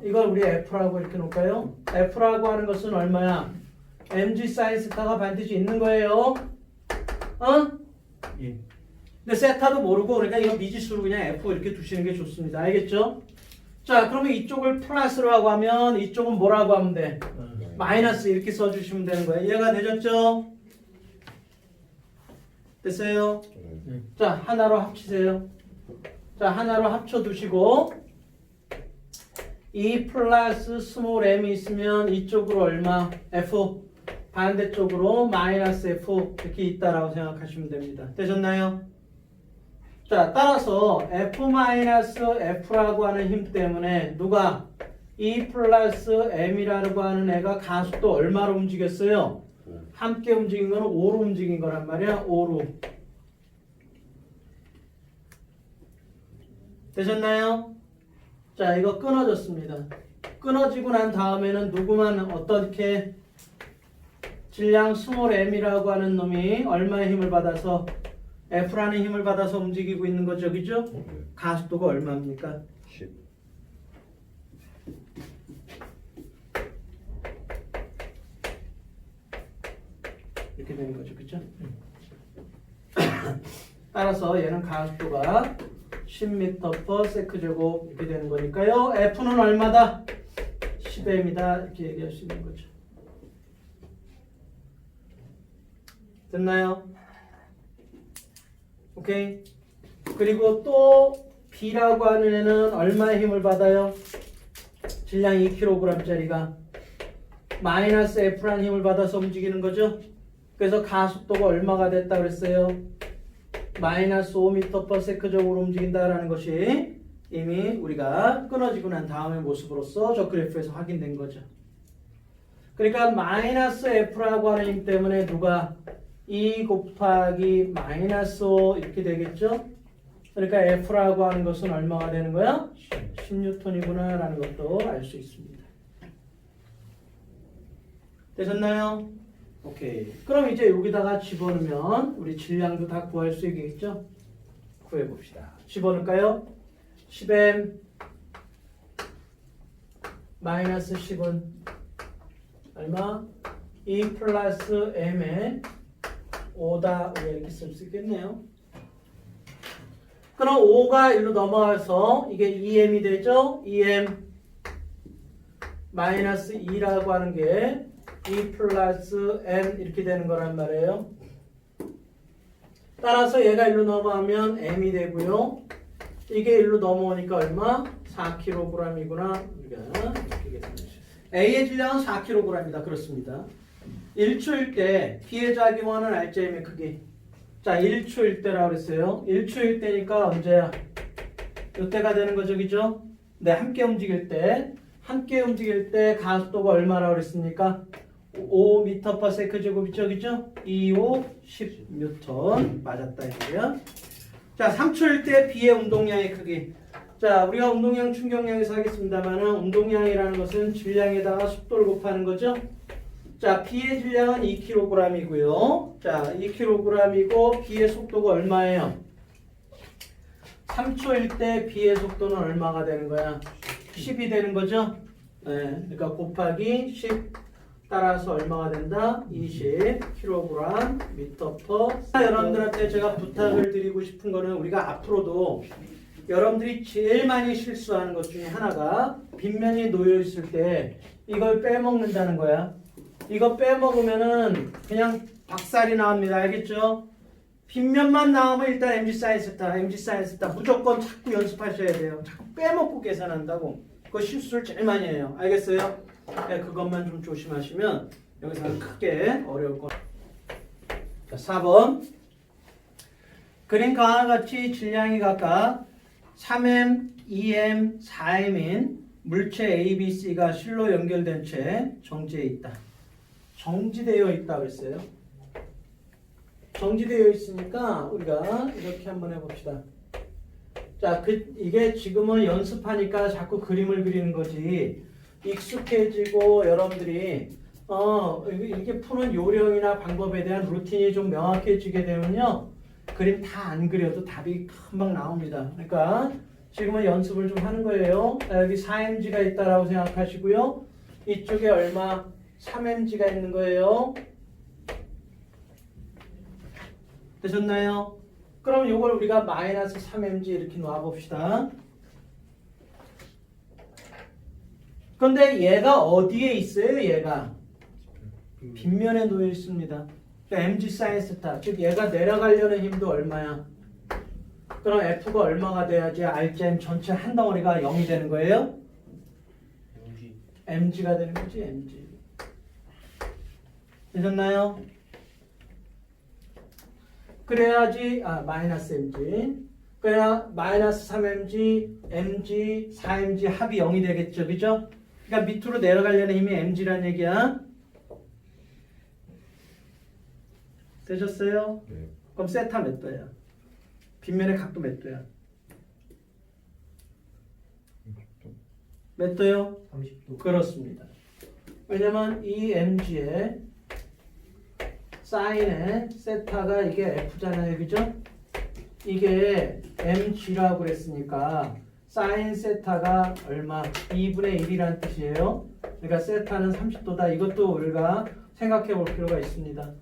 Speaker 1: 이걸 우리 F라고 이렇게 놓을까요? F라고 하는 것은 얼마야? mg sin 세타가 반드시 있는 거예요.
Speaker 2: 예.
Speaker 1: 근데 세타도 모르고 그러니까 이거 미지수로 그냥 F 이렇게 두시는 게 좋습니다. 알겠죠? 자, 그러면 이쪽을 플러스로 하고 하면 이쪽은 뭐라고 하면 돼? 마이너스 이렇게 써주시면 되는 거예요. 이해가 되셨죠? 됐어요?
Speaker 2: 네.
Speaker 1: 자, 하나로 합치세요. 자, 하나로 합쳐두시고 2 플러스 스몰 m이 있으면 이쪽으로 얼마? F 반대쪽으로 마이너스 F 이렇게 있다라고 생각하시면 됩니다. 되셨나요? 자, 따라서 F 마이너스 F라고 하는 힘 때문에 누가 2 플러스 M이라고 하는 애가 가속도 얼마로 움직였어요? 함께 움직인 거는 5로 움직인 거란 말이야. 5로. 되셨나요? 자, 이거 끊어졌습니다. 끊어지고 난 다음에는 누구만 어떻게 질량 스몰 m이라고 하는 놈이 얼마의 힘을 받아서 F라는 힘을 받아서 움직이고 있는 거죠. 그죠? 가속도가 얼마입니까?
Speaker 3: 10.
Speaker 1: 이렇게 되는 거죠. 그죠? 따라서 얘는 가속도가 10m/s 제곱 이렇게 되는 거니까요. F는 얼마다? 10m이다. 이렇게 얘기할 수 있는 거죠. 됐나요? 오케이. 그리고 또 B라고 하는 애는 얼마의 힘을 받아요? 질량 2kg짜리가 마이너스 F라는 힘을 받아서 움직이는 거죠. 그래서 가속도가 얼마가 됐다 그랬어요? 마이너스 5m/s 제곱으로 움직인다라는 것이 이미 우리가 끊어지고 난 다음의 모습으로서 저 그래프에서 확인된 거죠. 그러니까 마이너스 F라고 하는 힘 때문에 누가 2 곱하기 마이너스 5 이렇게 되겠죠? 그러니까 F라고 하는 것은 얼마가 되는 거야? 10N이구나 라는 것도 알 수 있습니다. 되셨나요? 오케이. 그럼 이제 여기다가 집어넣으면 우리 질량도 다 구할 수 있겠죠? 구해봅시다. 집어넣을까요? 10m 마이너스 10은 얼마? 2 플러스 m에 5다 우리가 이렇게 쓸 수 있겠네요. 그럼 5가 일로 넘어가서 이게 2m이 되죠? 2m 마이너스 2라고 하는 게 2 플러스 m 이렇게 되는 거란 말이에요. 따라서 얘가 일로 넘어가면 m이 되고요. 이게 일로 넘어오니까 얼마? 4kg이구나. 우리가 이렇게 A의 질량은 4kg이다. 그렇습니다. 1초일 때 B의 작용하는 알제임의 크기. 자, 1초일 때라고 그랬어요. 1초일 때니까 언제야? 이때가 되는 거죠. 그죠? 네, 함께 움직일 때 가속도가 얼마라고 그랬습니까? 5m/s 제곱이죠. 그죠? 2, 5, 10N. 맞았다 이거야. 자, 3초일 때 B의 운동량의 크기. 자, 우리가 운동량 충격량에서 하겠습니다만은 운동량이라는 것은 질량에다가 속도를 곱하는 거죠. 자, B의 질량은 2kg이고요. 자, 2kg이고 B의 속도가 얼마예요? 3초일 때 B의 속도는 얼마가 되는 거야? 10이 되는 거죠. 네, 그러니까 곱하기 10 따라서 얼마가 된다? 20kg/m. 여러분들한테 제가 부탁을 드리고 싶은 거는 우리가 앞으로도 여러분들이 제일 많이 실수하는 것 중에 하나가 빗면이 놓여 있을 때 이걸 빼먹는다는 거야. 이거 빼먹으면은 그냥 박살이 나옵니다. 알겠죠? 빗면만 나오면 일단 MG 사인 세타 무조건 자꾸 연습하셔야 돼요. 자꾸 빼먹고 계산한다고. 그거 실수를 제일 많이 해요. 알겠어요? 네, 그것만 좀 조심하시면 여기서는 크게 어려울 거. 자, 4번. 그림과 같이 질량이 각각 3m, 2m, 4m인 물체 A, B, C가 실로 연결된 채 정지해 있다. 정지되어 있다 그랬어요. 정지되어 있으니까 우리가 이렇게 한번 해봅시다. 자, 이게 지금은 연습하니까 자꾸 그림을 그리는 거지. 익숙해지고 여러분들이 이게 푸는 요령이나 방법에 대한 루틴이 좀 명확해지게 되면요. 그림 다 안 그려도 답이 금방 나옵니다. 그러니까 지금은 연습을 좀 하는 거예요. 여기 4mg가 있다라고 생각하시고요. 이쪽에 얼마? 3mg가 있는 거예요. 되셨나요? 그럼 이걸 우리가 마이너스 3mg 이렇게 놔봅시다. 근데 얘가 어디에 있어요? 얘가 빗면에 놓여 있습니다. 그러니까 mg 사인 세타, 즉 얘가 내려가려는 힘도 얼마야? 그럼 F가 얼마가 돼야지 RGM 전체 한 덩어리가 0이 되는 거예요? mg가 되는 거지, mg. 되셨나요? 그래야지 마이너스 mg. 그래야 마이너스 3mg, mg, 4mg 합이 0이 되겠죠, 그죠? 그러니까 밑으로 내려가려는 힘이 mg란 얘기야. 되셨어요?
Speaker 3: 네.
Speaker 1: 그럼 세타 몇 도야? 빗면의 각도 몇 도야? 몇 도요?
Speaker 2: 30도.
Speaker 1: 그렇습니다. 왜냐면 이 mg의 사인의 세타가 이게 f잖아요, 그죠? 이게 mg라고 그랬으니까 사인 세타가 얼마? 2분의 1이란 뜻이에요. 그러니까 세타는 30도다. 이것도 우리가 생각해 볼 필요가 있습니다.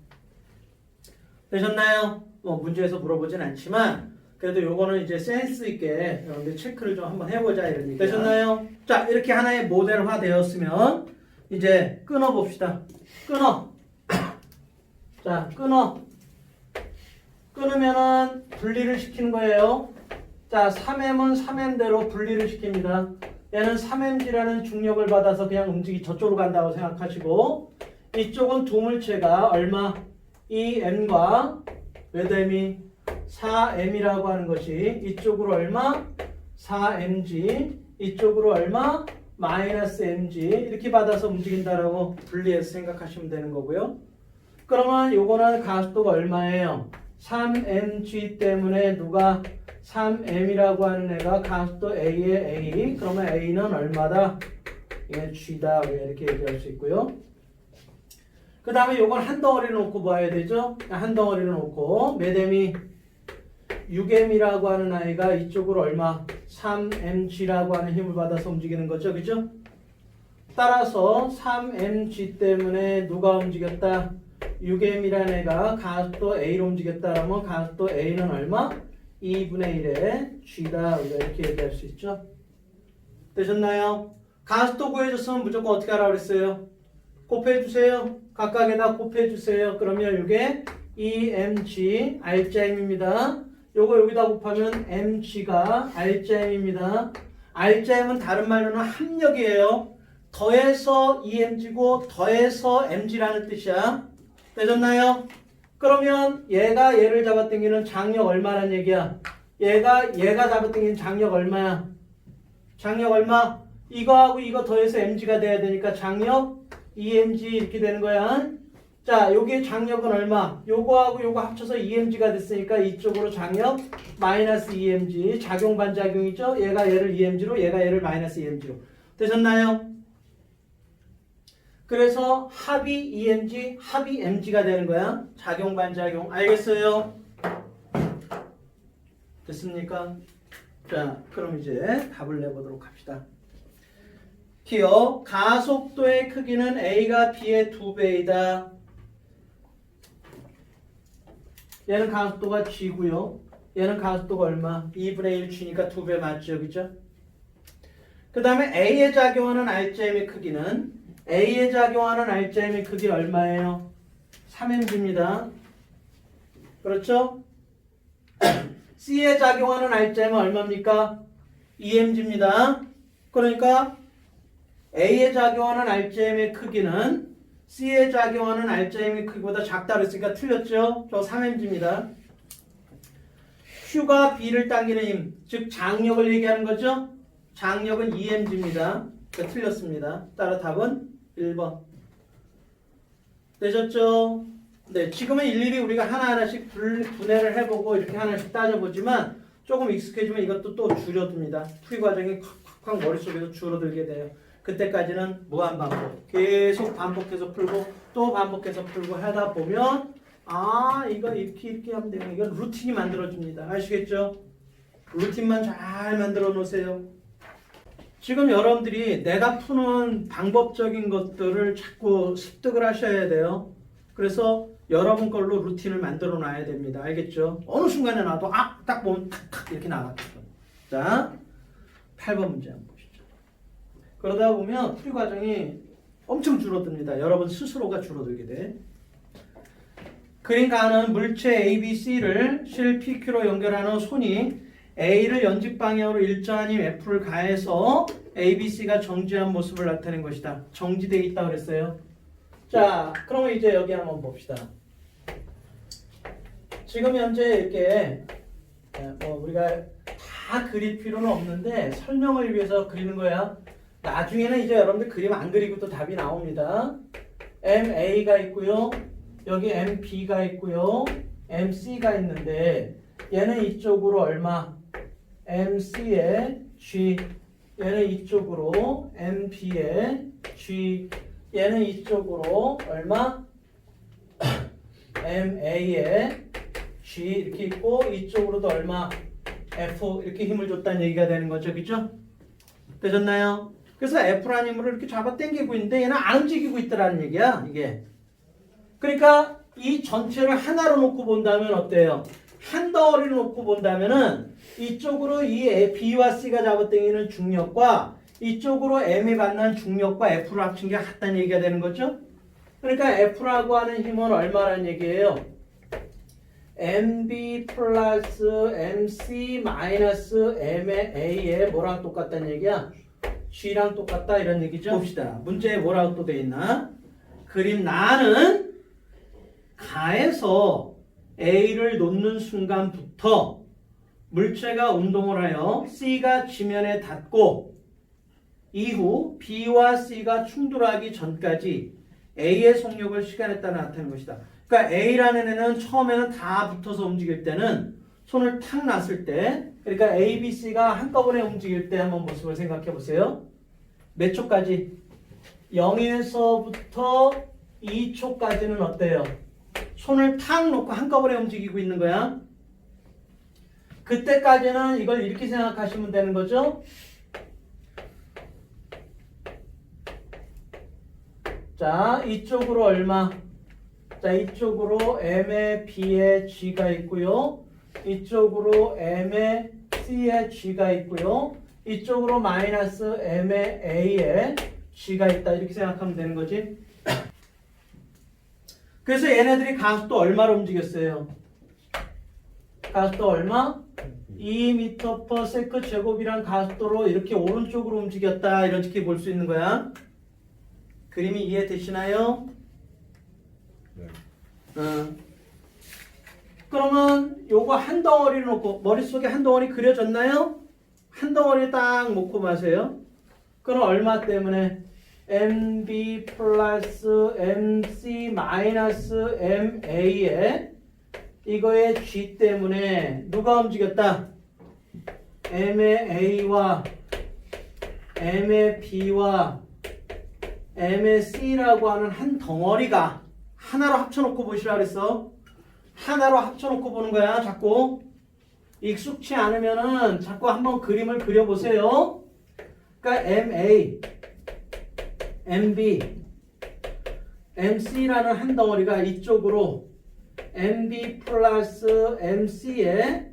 Speaker 1: 되셨나요? 문제에서 물어보진 않지만 그래도 요거는 이제 센스 있게 여러분들 체크를 좀 한번 해보자 이런 얘기. 되셨나요? 자, 이렇게 하나의 모델화 되었으면 이제 끊어 봅시다. 끊어. 자, 끊어. 끊으면은 분리를 시키는 거예요. 자, 3m은 3m대로 분리를 시킵니다. 얘는 3mg라는 중력을 받아서 그냥 저쪽으로 간다고 생각하시고 이쪽은 두 물체가 얼마? 2m과 몇 m이? 4m이라고 하는 것이 이쪽으로 얼마? 4mg 이쪽으로 얼마? 마이너스 mg 이렇게 받아서 움직인다라고 분리해서 생각하시면 되는 거고요. 그러면 요거는 가속도가 얼마예요? 3mg 때문에 누가 3m이라고 하는 애가 가속도 a의 a. 그러면 a는 얼마다? 이게 g다. 이렇게 얘기할 수 있고요. 그 다음에 요건 한 덩어리를 놓고 봐야 되죠? 한 덩어리를 놓고 몇 m이? 6m이라고 하는 아이가 이쪽으로 얼마? 3mg라고 하는 힘을 받아서 움직이는 거죠. 그죠? 따라서 3mg 때문에 누가 움직였다? 6m이라는 애가 가속도 a로 움직였다 그러면 가속도 a는 얼마? 2분의 1의 g다. 이렇게 얘기할 수 있죠. 되셨나요? 가속도 구해줬으면 무조건 어떻게 하라고 그랬어요? 곱해주세요. 각각에다 곱해주세요. 그러면 이게 2mg r자임입니다. 요거 여기다 곱하면 mg가 r자임입니다. r자임은 다른 말로는 합력이에요. 더해서 2mg고 더해서 mg라는 뜻이야. 되셨나요? 그러면 얘가 얘를 잡아당기는 장력 얼마란 얘기야? 얘가 잡아당기는 장력 얼마야? 장력 얼마? 이거하고 이거 더해서 mg가 돼야 되니까 장력 2mg 이렇게 되는 거야. 자, 여기에 장력은 얼마? 요거하고 요거 합쳐서 2mg가 됐으니까 이쪽으로 장력 마이너스 2mg. 작용 반작용이죠? 얘가 얘를 2mg로 얘가 얘를 마이너스 2mg로. 되셨나요? 그래서 합이 2mg, 합이 mg가 되는 거야. 작용 반작용. 알겠어요? 됐습니까? 자, 그럼 이제 답을 내보도록 합시다. 기억, 가속도의 크기는 A가 B의 2배이다. 얘는 가속도가 G고요. 얘는 가속도가 얼마? 2분의 1 G니까 2배 맞죠, 그죠? 그 다음에 A에 작용하는 RGM의 크기는 A에 작용하는 RGM의 크기 얼마예요? 3mg입니다. 그렇죠? C에 작용하는 RGM은 얼마입니까? 2mg입니다. 그러니까 A에 작용하는 RGM의 크기는 C에 작용하는 RGM의 크기보다 작다 그랬으니까 틀렸죠? 저 3mg입니다. Q가 B를 당기는 힘, 즉 장력을 얘기하는 거죠? 장력은 2mg입니다. 그러니까 틀렸습니다. 따라 답은 1번. 되셨죠? 네, 지금은 일일이 우리가 하나하나씩 분해를 해보고 이렇게 하나씩 따져보지만 조금 익숙해지면 이것도 또 줄여둡니다. 풀이 과정이 콱콱콱 머릿속에서 줄어들게 돼요. 그때까지는 무한반복. 계속 반복해서 풀고 또 반복해서 풀고 하다 보면 아 이거 이렇게 하면 돼요. 이건 루틴이 만들어집니다. 아시겠죠? 루틴만 잘 만들어 놓으세요. 지금 여러분들이 내가 푸는 방법적인 것들을 자꾸 습득을 하셔야 돼요. 그래서 여러분 걸로 루틴을 만들어 놔야 됩니다. 알겠죠? 어느 순간에 나도 딱 보면 탁탁 이렇게 나왔죠. 자, 8번 문제 한번 보시죠. 그러다 보면 풀이 과정이 엄청 줄어듭니다. 여러분 스스로가 줄어들게 돼. 그러니까는 물체 A, B, C를 실 PQ로 연결하는 손이 A를 연직 방향으로 일정한 힘 F를 가해서 A, B, C가 정지한 모습을 나타낸 것이다. 정지되어 있다 그랬어요. 자, 그러면 이제 여기 한번 봅시다. 지금 현재 이렇게 뭐 우리가 다 그릴 필요는 없는데 설명을 위해서 그리는 거야. 나중에는 이제 여러분들 그림 안 그리고 또 답이 나옵니다. MA가 있고요. 여기 MB가 있고요. MC가 있는데 얘는 이쪽으로 얼마? MC에 G. 얘는 이쪽으로 MB에 G. 얘는 이쪽으로 얼마? MA에 G 이렇게 있고 이쪽으로도 얼마? F 이렇게 힘을 줬다는 얘기가 되는 거죠. 그죠? 되셨나요? 그래서 F라는 힘으로 이렇게 잡아 당기고 있는데 얘는 안 움직이고 있더라는 얘기야. 이게. 그러니까 이 전체를 하나로 놓고 본다면 어때요? 한 덩어리를 놓고 본다면은 이쪽으로 이 B와 C가 잡아당기는 중력과 이쪽으로 M이 받는 중력과 F를 합친 게 같다는 얘기가 되는 거죠. 그러니까 F라고 하는 힘은 얼마라는 얘기예요? MB 플러스 MC 마이너스 MA의 뭐랑 똑같다는 얘기야? G랑 똑같다 이런 얘기죠. 봅시다. 문제에 뭐라고 또 돼 있나? 그림 나는 가에서 A를 놓는 순간부터 물체가 운동을 하여 C가 지면에 닿고 이후 B와 C가 충돌하기 전까지 A의 속력을 시간에 따라 나타내는 것이다. 그러니까 A라는 애는 처음에는 다 붙어서 움직일 때는 손을 탁 놨을 때 그러니까 A, B, C가 한꺼번에 움직일 때 한번 모습을 생각해 보세요. 몇 초까지? 0에서부터 2초까지는 어때요? 손을 탁 놓고 한꺼번에 움직이고 있는 거야. 그때까지는 이걸 이렇게 생각하시면 되는 거죠. 자, 이쪽으로 얼마? 자, 이쪽으로 M에 B에 G가 있고요. 이쪽으로 M에 C에 G가 있고요. 이쪽으로 마이너스 M에 A에 G가 있다. 이렇게 생각하면 되는 거지. 그래서 얘네들이 가속도 얼마로 움직였어요? 가속도 얼마? 2m/s 제곱이란 가속도로 이렇게 오른쪽으로 움직였다. 이렇게 볼 수 있는 거야. 그림이 이해되시나요?
Speaker 3: 네.
Speaker 1: 그러면 요거 한 덩어리를 놓고 머릿속에 한 덩어리 그려졌나요? 한 덩어리 딱 놓고 마세요. 그럼 얼마 때문에? MB 플러스 MC 마이너스 MA에 이거의 G 때문에 누가 움직였다? M의 A와 M의 B와 M의 C라고 하는 한 덩어리가 하나로 합쳐놓고 보시라 그랬어. 하나로 합쳐놓고 보는 거야. 자꾸 익숙치 않으면은 자꾸 한번 그림을 그려보세요. 그러니까 MA, MB, MC라는 한 덩어리가 이쪽으로 MB 플러스 MC에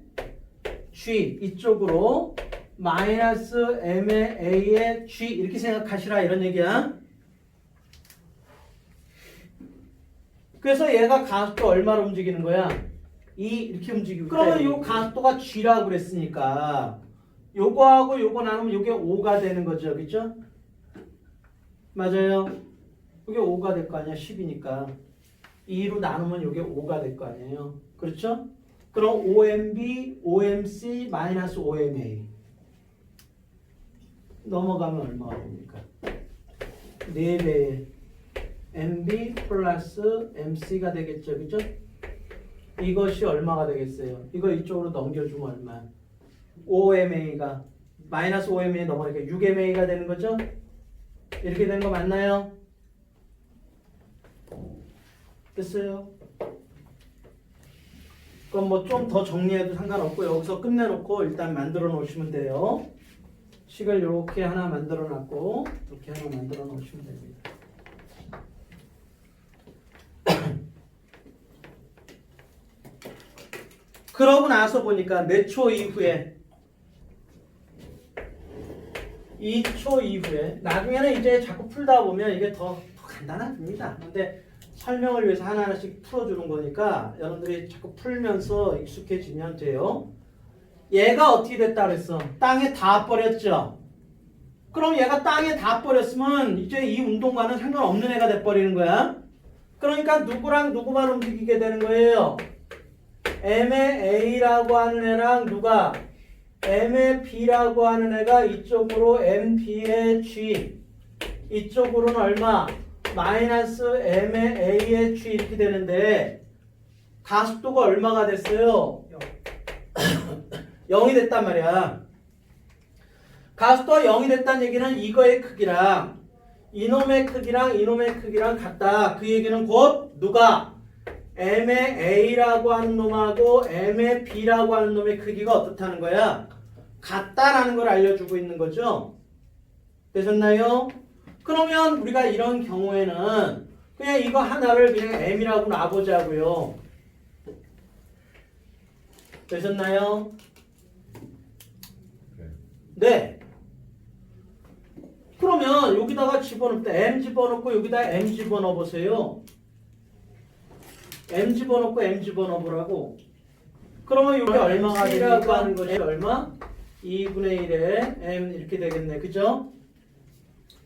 Speaker 1: G 이쪽으로 마이너스 M의 A의 G 이렇게 생각하시라 이런 얘기야. 그래서 얘가 가속도 얼마로 움직이는 거야? 2 이렇게 움직이고 그러면 이 가속도가 G라고 그랬으니까 요거하고 요거 나누면 요게 5가 되는 거죠. 그죠? 맞아요. 요게 5가 될 거 아니야. 10이니까 2로 나누면 요게 5가 될 거 아니에요. 그렇죠? 그럼 OMB, OMC, 마이너스 OMA 넘어가면 얼마가 됩니까? 4배의 MB 플러스 MC가 되겠죠. 그죠? 이것이 얼마가 되겠어요? 이거 이쪽으로 넘겨주면 얼마? OMA가 마이너스 OMA 넘어가니까 6MA가 되는 거죠? 이렇게 되는 거 맞나요? 됐어요? 그럼 뭐 좀 더 정리해도 상관없고 여기서 끝내놓고 일단 만들어 놓으시면 돼요. 식을 이렇게 하나 만들어 놨고 이렇게 하나 만들어 놓으시면 됩니다. 그러고 나서 보니까 몇 초 이후에 2초 이후에 나중에는 이제 자꾸 풀다 보면 이게 더 간단해집니다. 근데 설명을 위해서 하나하나씩 풀어주는 거니까 여러분들이 자꾸 풀면서 익숙해지면 돼요. 얘가 어떻게 됐다 그랬어? 땅에 닿아 버렸죠? 그럼 얘가 땅에 닿아 버렸으면 이제 이 운동과는 상관없는 애가 돼버리는 거야. 그러니까 누구랑 누구만 움직이게 되는 거예요? M의 A라고 하는 애랑 누가? M의 B라고 하는 애가 이쪽으로 MB의 G 이쪽으로는 얼마? 마이너스 M의 A의 G 이렇게 되는데 가속도가 얼마가 됐어요? 0이 됐단 말이야. 가속도가 0이 됐다는 얘기는 이거의 크기랑 이놈의 크기랑 이놈의 크기랑 같다. 그 얘기는 곧 누가? M의 A라고 하는 놈하고 M의 B라고 하는 놈의 크기가 어떻다는 거야? 같다라는 걸 알려주고 있는 거죠. 되셨나요? 그러면 우리가 이런 경우에는 그냥 이거 하나를 그냥 M이라고 놔보자고요. 되셨나요? 네. 그러면 여기다가 집어넣을 때 M 집어넣고 여기다 M 집어넣어 보세요. M 집어넣고 M 집어넣어 보라고. 그러면 여기 얼마가 되라고 하는 거지? 얼마? 2분의 1에 M 이렇게 되겠네. 그죠?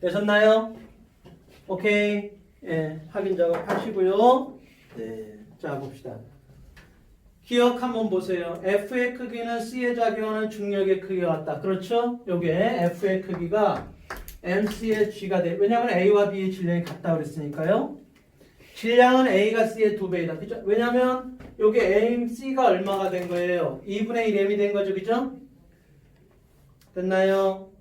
Speaker 1: 되셨나요? 오케이. 예, 확인 작업하시고요. 네. 자, 봅시다. 기억 한번 보세요. F의 크기는 C에 작용하는 중력의 크기와 같다. 그렇죠? 요게 F의 크기가 MC의 G가 돼. 왜냐하면 A와 B의 질량이 같다 그랬으니까요. 질량은 A가 C의 2배이다. 그죠? 왜냐하면 요게 MC가 얼마가 된 거예요? 2분의 1 M이 된 거죠. 그죠? 됐나요?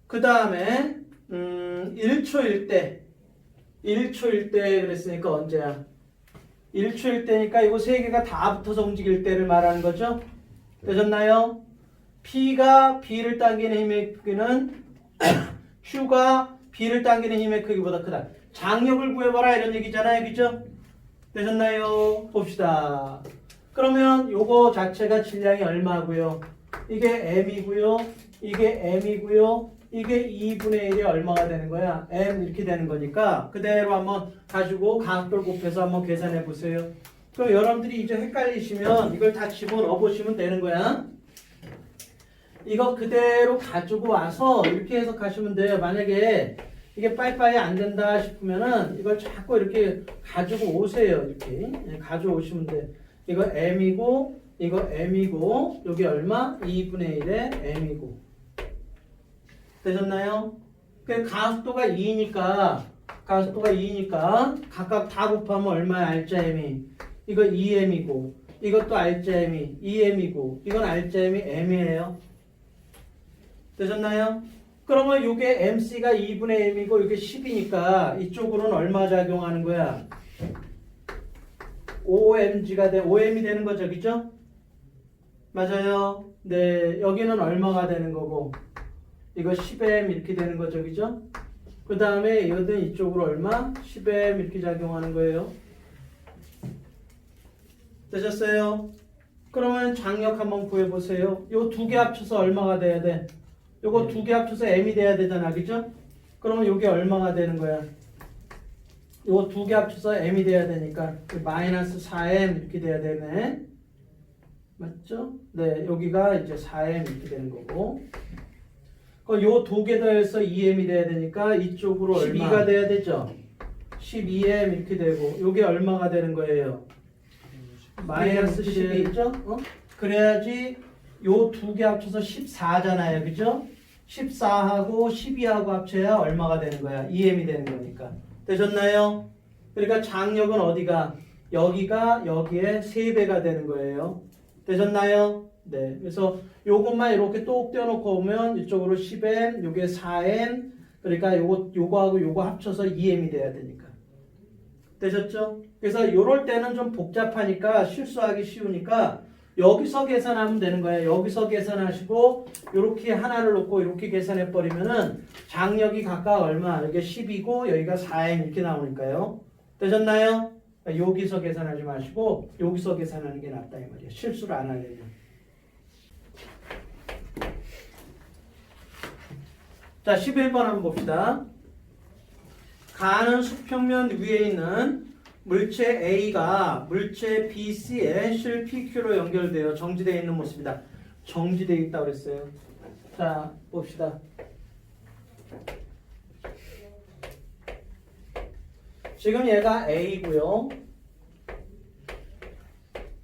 Speaker 1: 그 다음에 1초일 때 1초일 때 그랬으니까 언제야? 1초일 때니까 이거 세 개가 다 붙어서 움직일 때를 말하는 거죠? 되셨나요? P가 B를 당기는 힘의 크기는 Q가 B를 당기는 힘의 크기보다 크다. 장력을 구해봐라 이런 얘기잖아요. 그죠? 되셨나요? 봅시다. 그러면 요거 자체가 질량이 얼마고요? 이게 M이고요. 이게 M이고요. 이게 2분의 1이 얼마가 되는 거야? M 이렇게 되는 거니까 그대로 한번 가지고 가속도를 곱해서 한번 계산해 보세요. 그럼 여러분들이 이제 헷갈리시면 이걸 다 집어넣어 보시면 되는 거야. 이거 그대로 가지고 와서 이렇게 해석하시면 돼요. 만약에 이게 빠이빠이 안 된다 싶으면은 이걸 자꾸 이렇게 가지고 오세요. 이렇게 가져오시면 돼. 이거 M이고 이거 M이고 여기 얼마? 2분의 1에 M이고 되셨나요? 그 가속도가 2니까 각각 다 곱하면 얼마야? 알짜M이 이거 2M이고 이것도 알짜M이 2M이고 이건 알짜M이 M이에요. 되셨나요? 그러면 이게 MC가 2분의 M이고 이게 10이니까 이쪽으로는 얼마 작용하는 거야? OMG가 돼. OM이 되는 거죠. 그죠? 맞아요. 네, 여기는 얼마가 되는 거고 이거 10M 이렇게 되는 거죠. 그죠? 그 다음에 여기는 이쪽으로 얼마? 10M 이렇게 작용하는 거예요. 되셨어요? 그러면 장력 한번 구해보세요. 요 두 개 합쳐서 얼마가 돼야 돼? 요거 두 개 합쳐서 m이 돼야 되잖아, 그죠? 그러면 요게 얼마가 되는 거야? 요거 두 개 합쳐서 m이 돼야 되니까 마이너스 4m 이렇게 돼야 되네. 맞죠? 네, 여기가 이제 4m 이렇게 되는 거고. 그럼 요 두 개 더해서 2m이 돼야 되니까 이쪽으로 12가 돼야 되죠? 12m 이렇게 되고 요게 얼마가 되는 거예요? 마이너스 12죠? 그래야지 요 두 개 합쳐서 14잖아요. 그죠? 14하고 12하고 합쳐야 얼마가 되는 거야? 2m이 되는 거니까. 되셨나요? 그러니까 장력은 어디가? 여기가 여기에 3배가 되는 거예요. 되셨나요? 네. 그래서 요것만 이렇게 똑 떼어놓고 오면 이쪽으로 10m, 요게 4m, 그러니까 요거하고 요거 합쳐서 2m이 돼야 되니까. 되셨죠? 그래서 요럴 때는 좀 복잡하니까 실수하기 쉬우니까 여기서 계산하면 되는 거예요. 여기서 계산하시고 요렇게 하나를 놓고 이렇게 계산해 버리면은 장력이 각각 얼마? 여기가 10이고 여기가 4m 이렇게 나오니까요. 되셨나요? 여기서 계산하지 마시고 여기서 계산하는 게 낫다 이 말이에요. 실수를 안 하려면. 자, 11번 한번 봅시다. 가는 수평면 위에 있는 물체 A가 물체 BC에 실 PQ로 연결되어 정지되어 있는 모습이다. 정지되어 있다고 그랬어요. 자, 봅시다. 지금 얘가 A고요.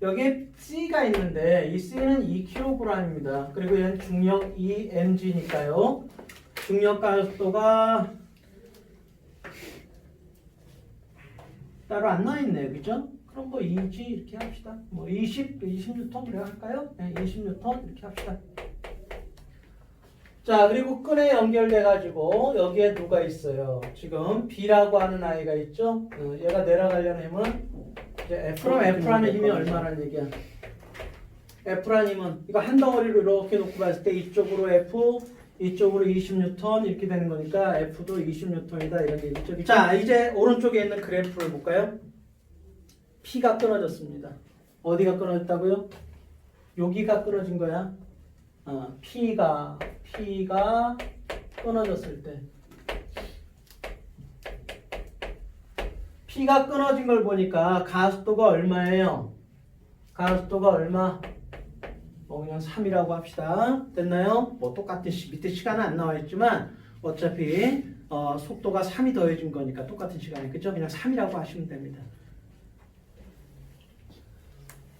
Speaker 1: 여기에 C가 있는데 이 C는 2kg입니다. 그리고 얘는 중력 2mg니까요. 중력 가속도가 따로 안 나와 있네요. 그죠? 그럼 뭐 2g 이렇게 합시다. 뭐 20N 그래 할까요? 네, 20N 이렇게 합시다. 자, 그리고 끈에 연결돼 가지고 여기에 누가 있어요? 지금 B라고 하는 아이가 있죠? 얘가 내려가려면 이제 그럼 F라는 힘이 얼마라는 얘기야? F라는 힘은 이거 한 덩어리로 이렇게 놓고 봤을 때 이쪽으로 F, 이쪽으로 20N 이렇게 되는 거니까 F도 20N이다 이런 얘기죠. 자, 이제 오른쪽에 있는 그래프를 볼까요? P가 끊어졌습니다. 어디가 끊어졌다고요? 여기가 끊어진 거야. P가 끊어졌을 때 P가 끊어진 걸 보니까 가속도가 얼마예요? 가속도가 얼마? 뭐 그냥 3이라고 합시다. 됐나요? 뭐 똑같은 밑에 시간은 안 나와 있지만 어차피 속도가 3이 더해진 거니까 똑같은 시간에 그죠? 그냥 3이라고 하시면 됩니다.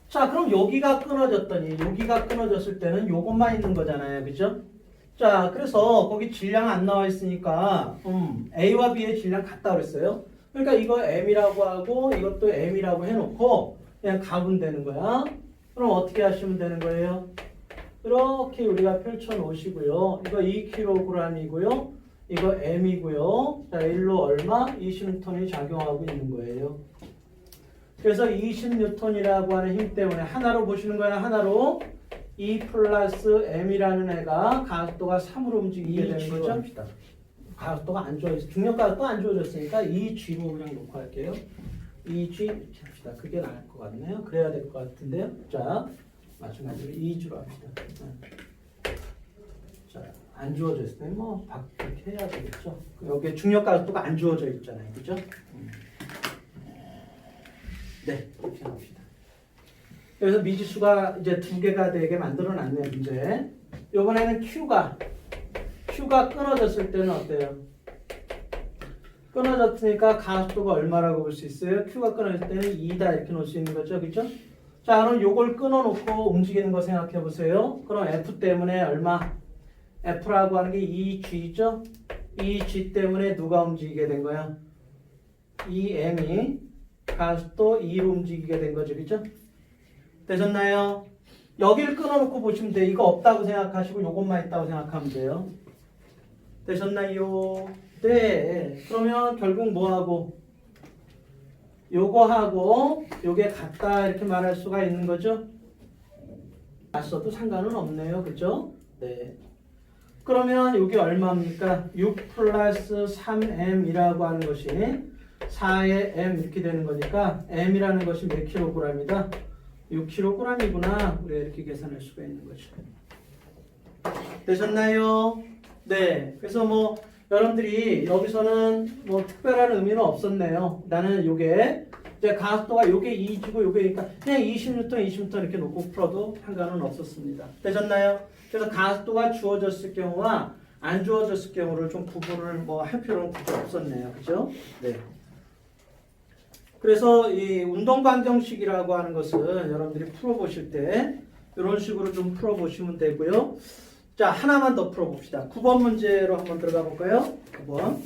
Speaker 1: 자, 그럼 여기가 끊어졌더니 여기가 끊어졌을 때는 요것만 있는 거잖아요. 그죠? 자, 그래서 거기 질량 안 나와 있으니까 A와 B의 질량 같다 그랬어요. 그러니까 이거 M이라고 하고 이것도 M이라고 해놓고 그냥 가면 되는 거야. 그럼 어떻게 하시면 되는 거예요? 이렇게 우리가 펼쳐 놓으시고요. 이거 2kg이고요. 이거 M이고요. 자, 일로 얼마? 20N이 작용하고 있는 거예요. 그래서 20N이라고 하는 힘 때문에 하나로 보시는 거야. 하나로 2 플러스 M이라는 애가 가속도가 3으로 움직이게 되는 거죠. 가속도가 안 좋아졌어요. 중력 가속도 안 좋아졌으니까 2G로 그냥 놓고 할게요. 2G 이렇게 합시다. 그게 나을 것 같네요. 그래야 될 것 같은데요. 자, 마찬가지로 2G로 합시다. 자, 안 주어졌을 때 뭐 이렇게 해야 되겠죠. 여기 중력 가속도가 안 주어져 있잖아요. 그죠? 네, 이렇게 합시다. 그래서 미지수가 이제 두 개가 되게 만들어놨네요. 이제 이번에는 Q가 끊어졌을 때는 어때요? 끊어졌으니까 가속도가 얼마라고 볼 수 있어요? Q가 끊어질 때는 2다 이렇게 놓을 수 있는 거죠. 그렇죠? 자, 그럼 요걸 끊어놓고 움직이는 거 생각해 보세요. 그럼 F 때문에 얼마? F라고 하는 게 2G죠? 2G 때문에 누가 움직이게 된 거야? 2M이 가속도 2로 움직이게 된 거죠. 그렇죠? 되셨나요? 여기를 끊어놓고 보시면 돼요. 이거 없다고 생각하시고 요것만 있다고 생각하면 돼요. 되셨나요? 네. 그러면 결국 뭐하고? 요거하고 요게 같다 이렇게 말할 수가 있는 거죠. 맞서도 상관은 없네요. 그죠? 네. 그러면 요게 얼마입니까? 6 플러스 3m이라고 하는 것이 4의 m 이렇게 되는 거니까 m이라는 것이 몇 킬로그램이다? 6kg이구나. 우리가 이렇게 계산할 수가 있는 거죠. 되셨나요? 네. 그래서 뭐 여러분들이 여기서는 뭐 특별한 의미는 없었네요. 나는 요게 이제 가속도가 요게 2G고 요게니까 그냥 20N, 20N 이렇게 놓고 풀어도 상관은 없었습니다. 되셨나요? 그래서 가속도가 주어졌을 경우와 안 주어졌을 경우를 좀 구분을 뭐 할 필요는 굳이 없었네요. 그죠? 네. 그래서 이 운동방정식이라고 하는 것은 여러분들이 풀어보실 때 이런 식으로 좀 풀어보시면 되고요. 자, 하나만 더 풀어봅시다. 9번 문제로 한번 들어가 볼까요? 9번.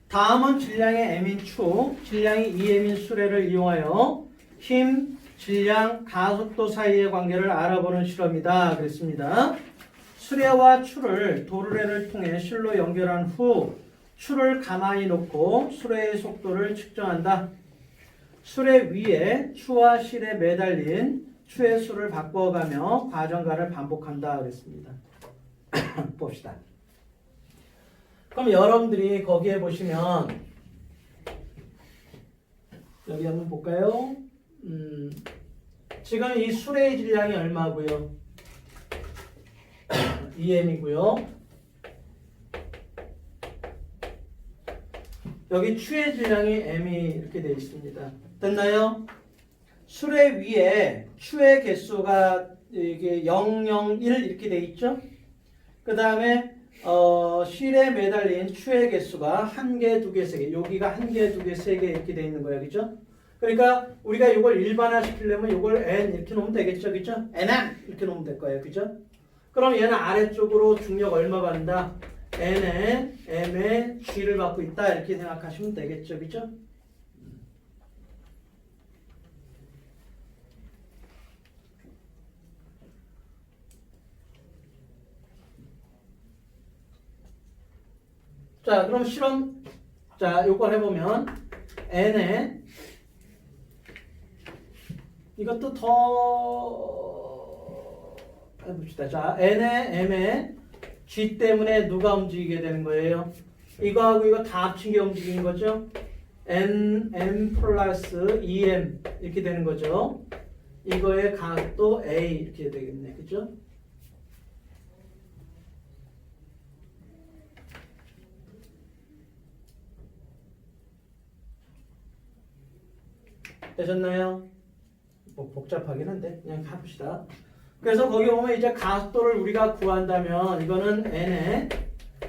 Speaker 1: 다음은 질량의 m인 축, 질량이 2m인 수레를 이용하여 힘, 질량, 가속도 사이의 관계를 알아보는 실험이다. 그랬습니다. 수레와 추를 도르래를 통해 실로 연결한 후 추를 가만히 놓고 수레의 속도를 측정한다. 수레 위에 추와 실에 매달린 추의 수를 바꿔가며 과정과를 반복한다. 그랬습니다. 봅시다. 그럼 여러분들이 거기에 보시면 여기 한번 볼까요? 지금 이 수레의 질량이 얼마고요? 2m이고요. 여기 추의 질량이 m이 이렇게 되어 있습니다. 됐나요? 수레 위에 추의 개수가 이게 001 이렇게 되어 있죠? 그 다음에 실에 매달린 추의 개수가 1개, 2개, 3개. 여기가 1개, 2개, 3개 이렇게 되어 있는 거예요. 그죠? 그러니까 우리가 이걸 일반화 시키려면 이걸 n 이렇게 놓으면 되겠죠. 그죠? nm 이렇게 놓으면 될 거예요. 그죠? 그럼 얘는 아래쪽으로 중력 얼마 받는다? n에 m의 g를 받고 있다. 이렇게 생각하시면 되겠죠. 그죠? 자, 그럼 실험, 자, 요걸 해보면, n에, 이것도 더, 해봅시다. 자, n에, m에, g 때문에 누가 움직이게 되는 거예요? 이거하고 이거 다 합친 게 움직이는 거죠? m 플러스 2m, 이렇게 되는 거죠? 이거의 각도 a, 이렇게 되겠네. 그죠? 되셨나요? 뭐 복잡하긴 한데 그냥 가봅시다. 그래서 거기 보면 이제 가속도를 우리가 구한다면 이거는 n에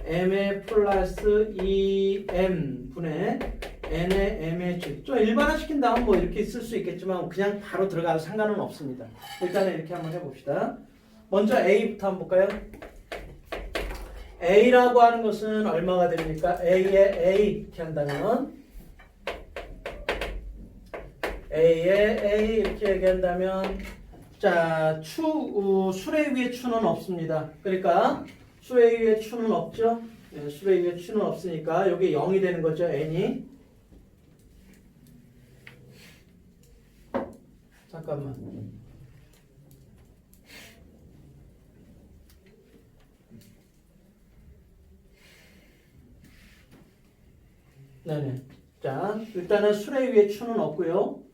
Speaker 1: m의 플러스 2m 분의 n의 m의 g. 좀 일반화 시킨 다음 뭐 이렇게 쓸 수 있겠지만 그냥 바로 들어가도 상관은 없습니다. 일단은 이렇게 한번 해봅시다. 먼저 a부터 한번 볼까요? a라고 하는 것은 얼마가 됩니까? a에 a 이렇게 한다면 A에 A 이렇게 얘기한다면 자, 수레 위에 추는 없습니다. 그러니까 수레 위에 추는 없죠? 네, 수레 위에 추는 없으니까 여기 0이 되는 거죠. N이. 잠깐만. 네네. 자, 일단은 수레 위에 추는 없고요.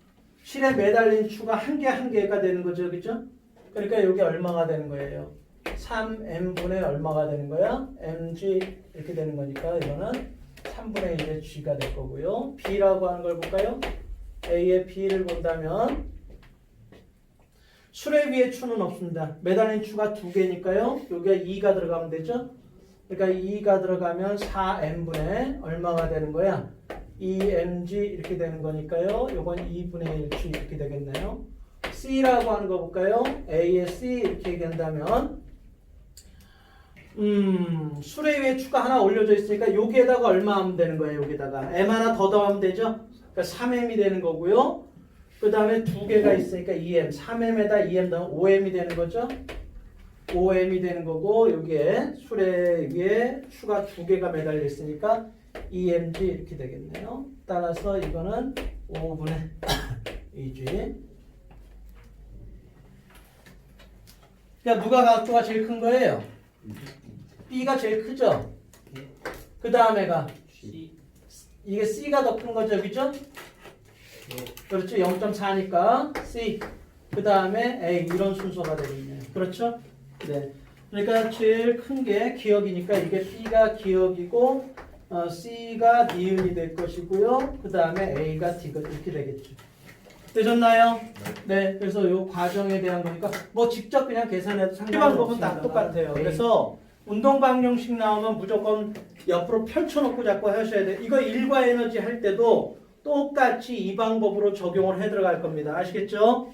Speaker 1: 실에 매달린 추가 한 개가 되는 거죠. 그죠? 그러니까 여기 얼마가 되는 거예요? 3m분의 얼마가 되는 거야? mg 이렇게 되는 거니까 이거는 3분의 1의 g가 될 거고요. b라고 하는 걸 볼까요? a의 b를 본다면 수레 위에 추는 없습니다. 매달린 추가 2개니까요. 여기에 2가 들어가면 되죠? 그러니까 2가 들어가면 4m분의 얼마가 되는 거야? 2mg 이렇게 되는 거니까요. 요건 2분의 1g 이렇게 되겠네요. C라고 하는 거 볼까요? A의 C 이렇게 얘기한다면 수레 위에 추가 하나 올려져 있으니까 여기에다가 얼마 하면 되는 거예요. 여기다가 m 하나 더 더하면 되죠? 그러니까 3m이 되는 거고요. 그 다음에 2개가 있으니까 2m, 3m에다 2m 더하면 5m이 되는 거죠? 5m이 되는 거고 여기에 수레 위에 추가 2개가 매달려 있으니까 2mg 이렇게 되겠네요. 따라서 이거는 5분의 2g. 그러니까 누가 가속도가 제일 큰 거예요? B가 제일 크죠? 그 다음에가 이게 C가 더 큰 거죠, 그죠? 그렇죠. 0.4니까 C. 그 다음에 A 이런 순서가 되겠네요. 그렇죠? 네. 그러니까 제일 큰 게 기억이니까 이게 B가 기억이고 C가 니은이 될 것이고요. 그 다음에 A가 D가 이렇게 되겠죠. 되셨나요? 네. 그래서 요 과정에 대한 거니까 뭐 직접 그냥 계산해도 상관없습니다. 방법은 다 똑같아요. 그래서 운동 방정식 나오면 무조건 옆으로 펼쳐놓고 자꾸 하셔야 돼요. 이거 일과 에너지 할 때도 똑같이 이 방법으로 적용을 해 들어갈 겁니다. 아시겠죠?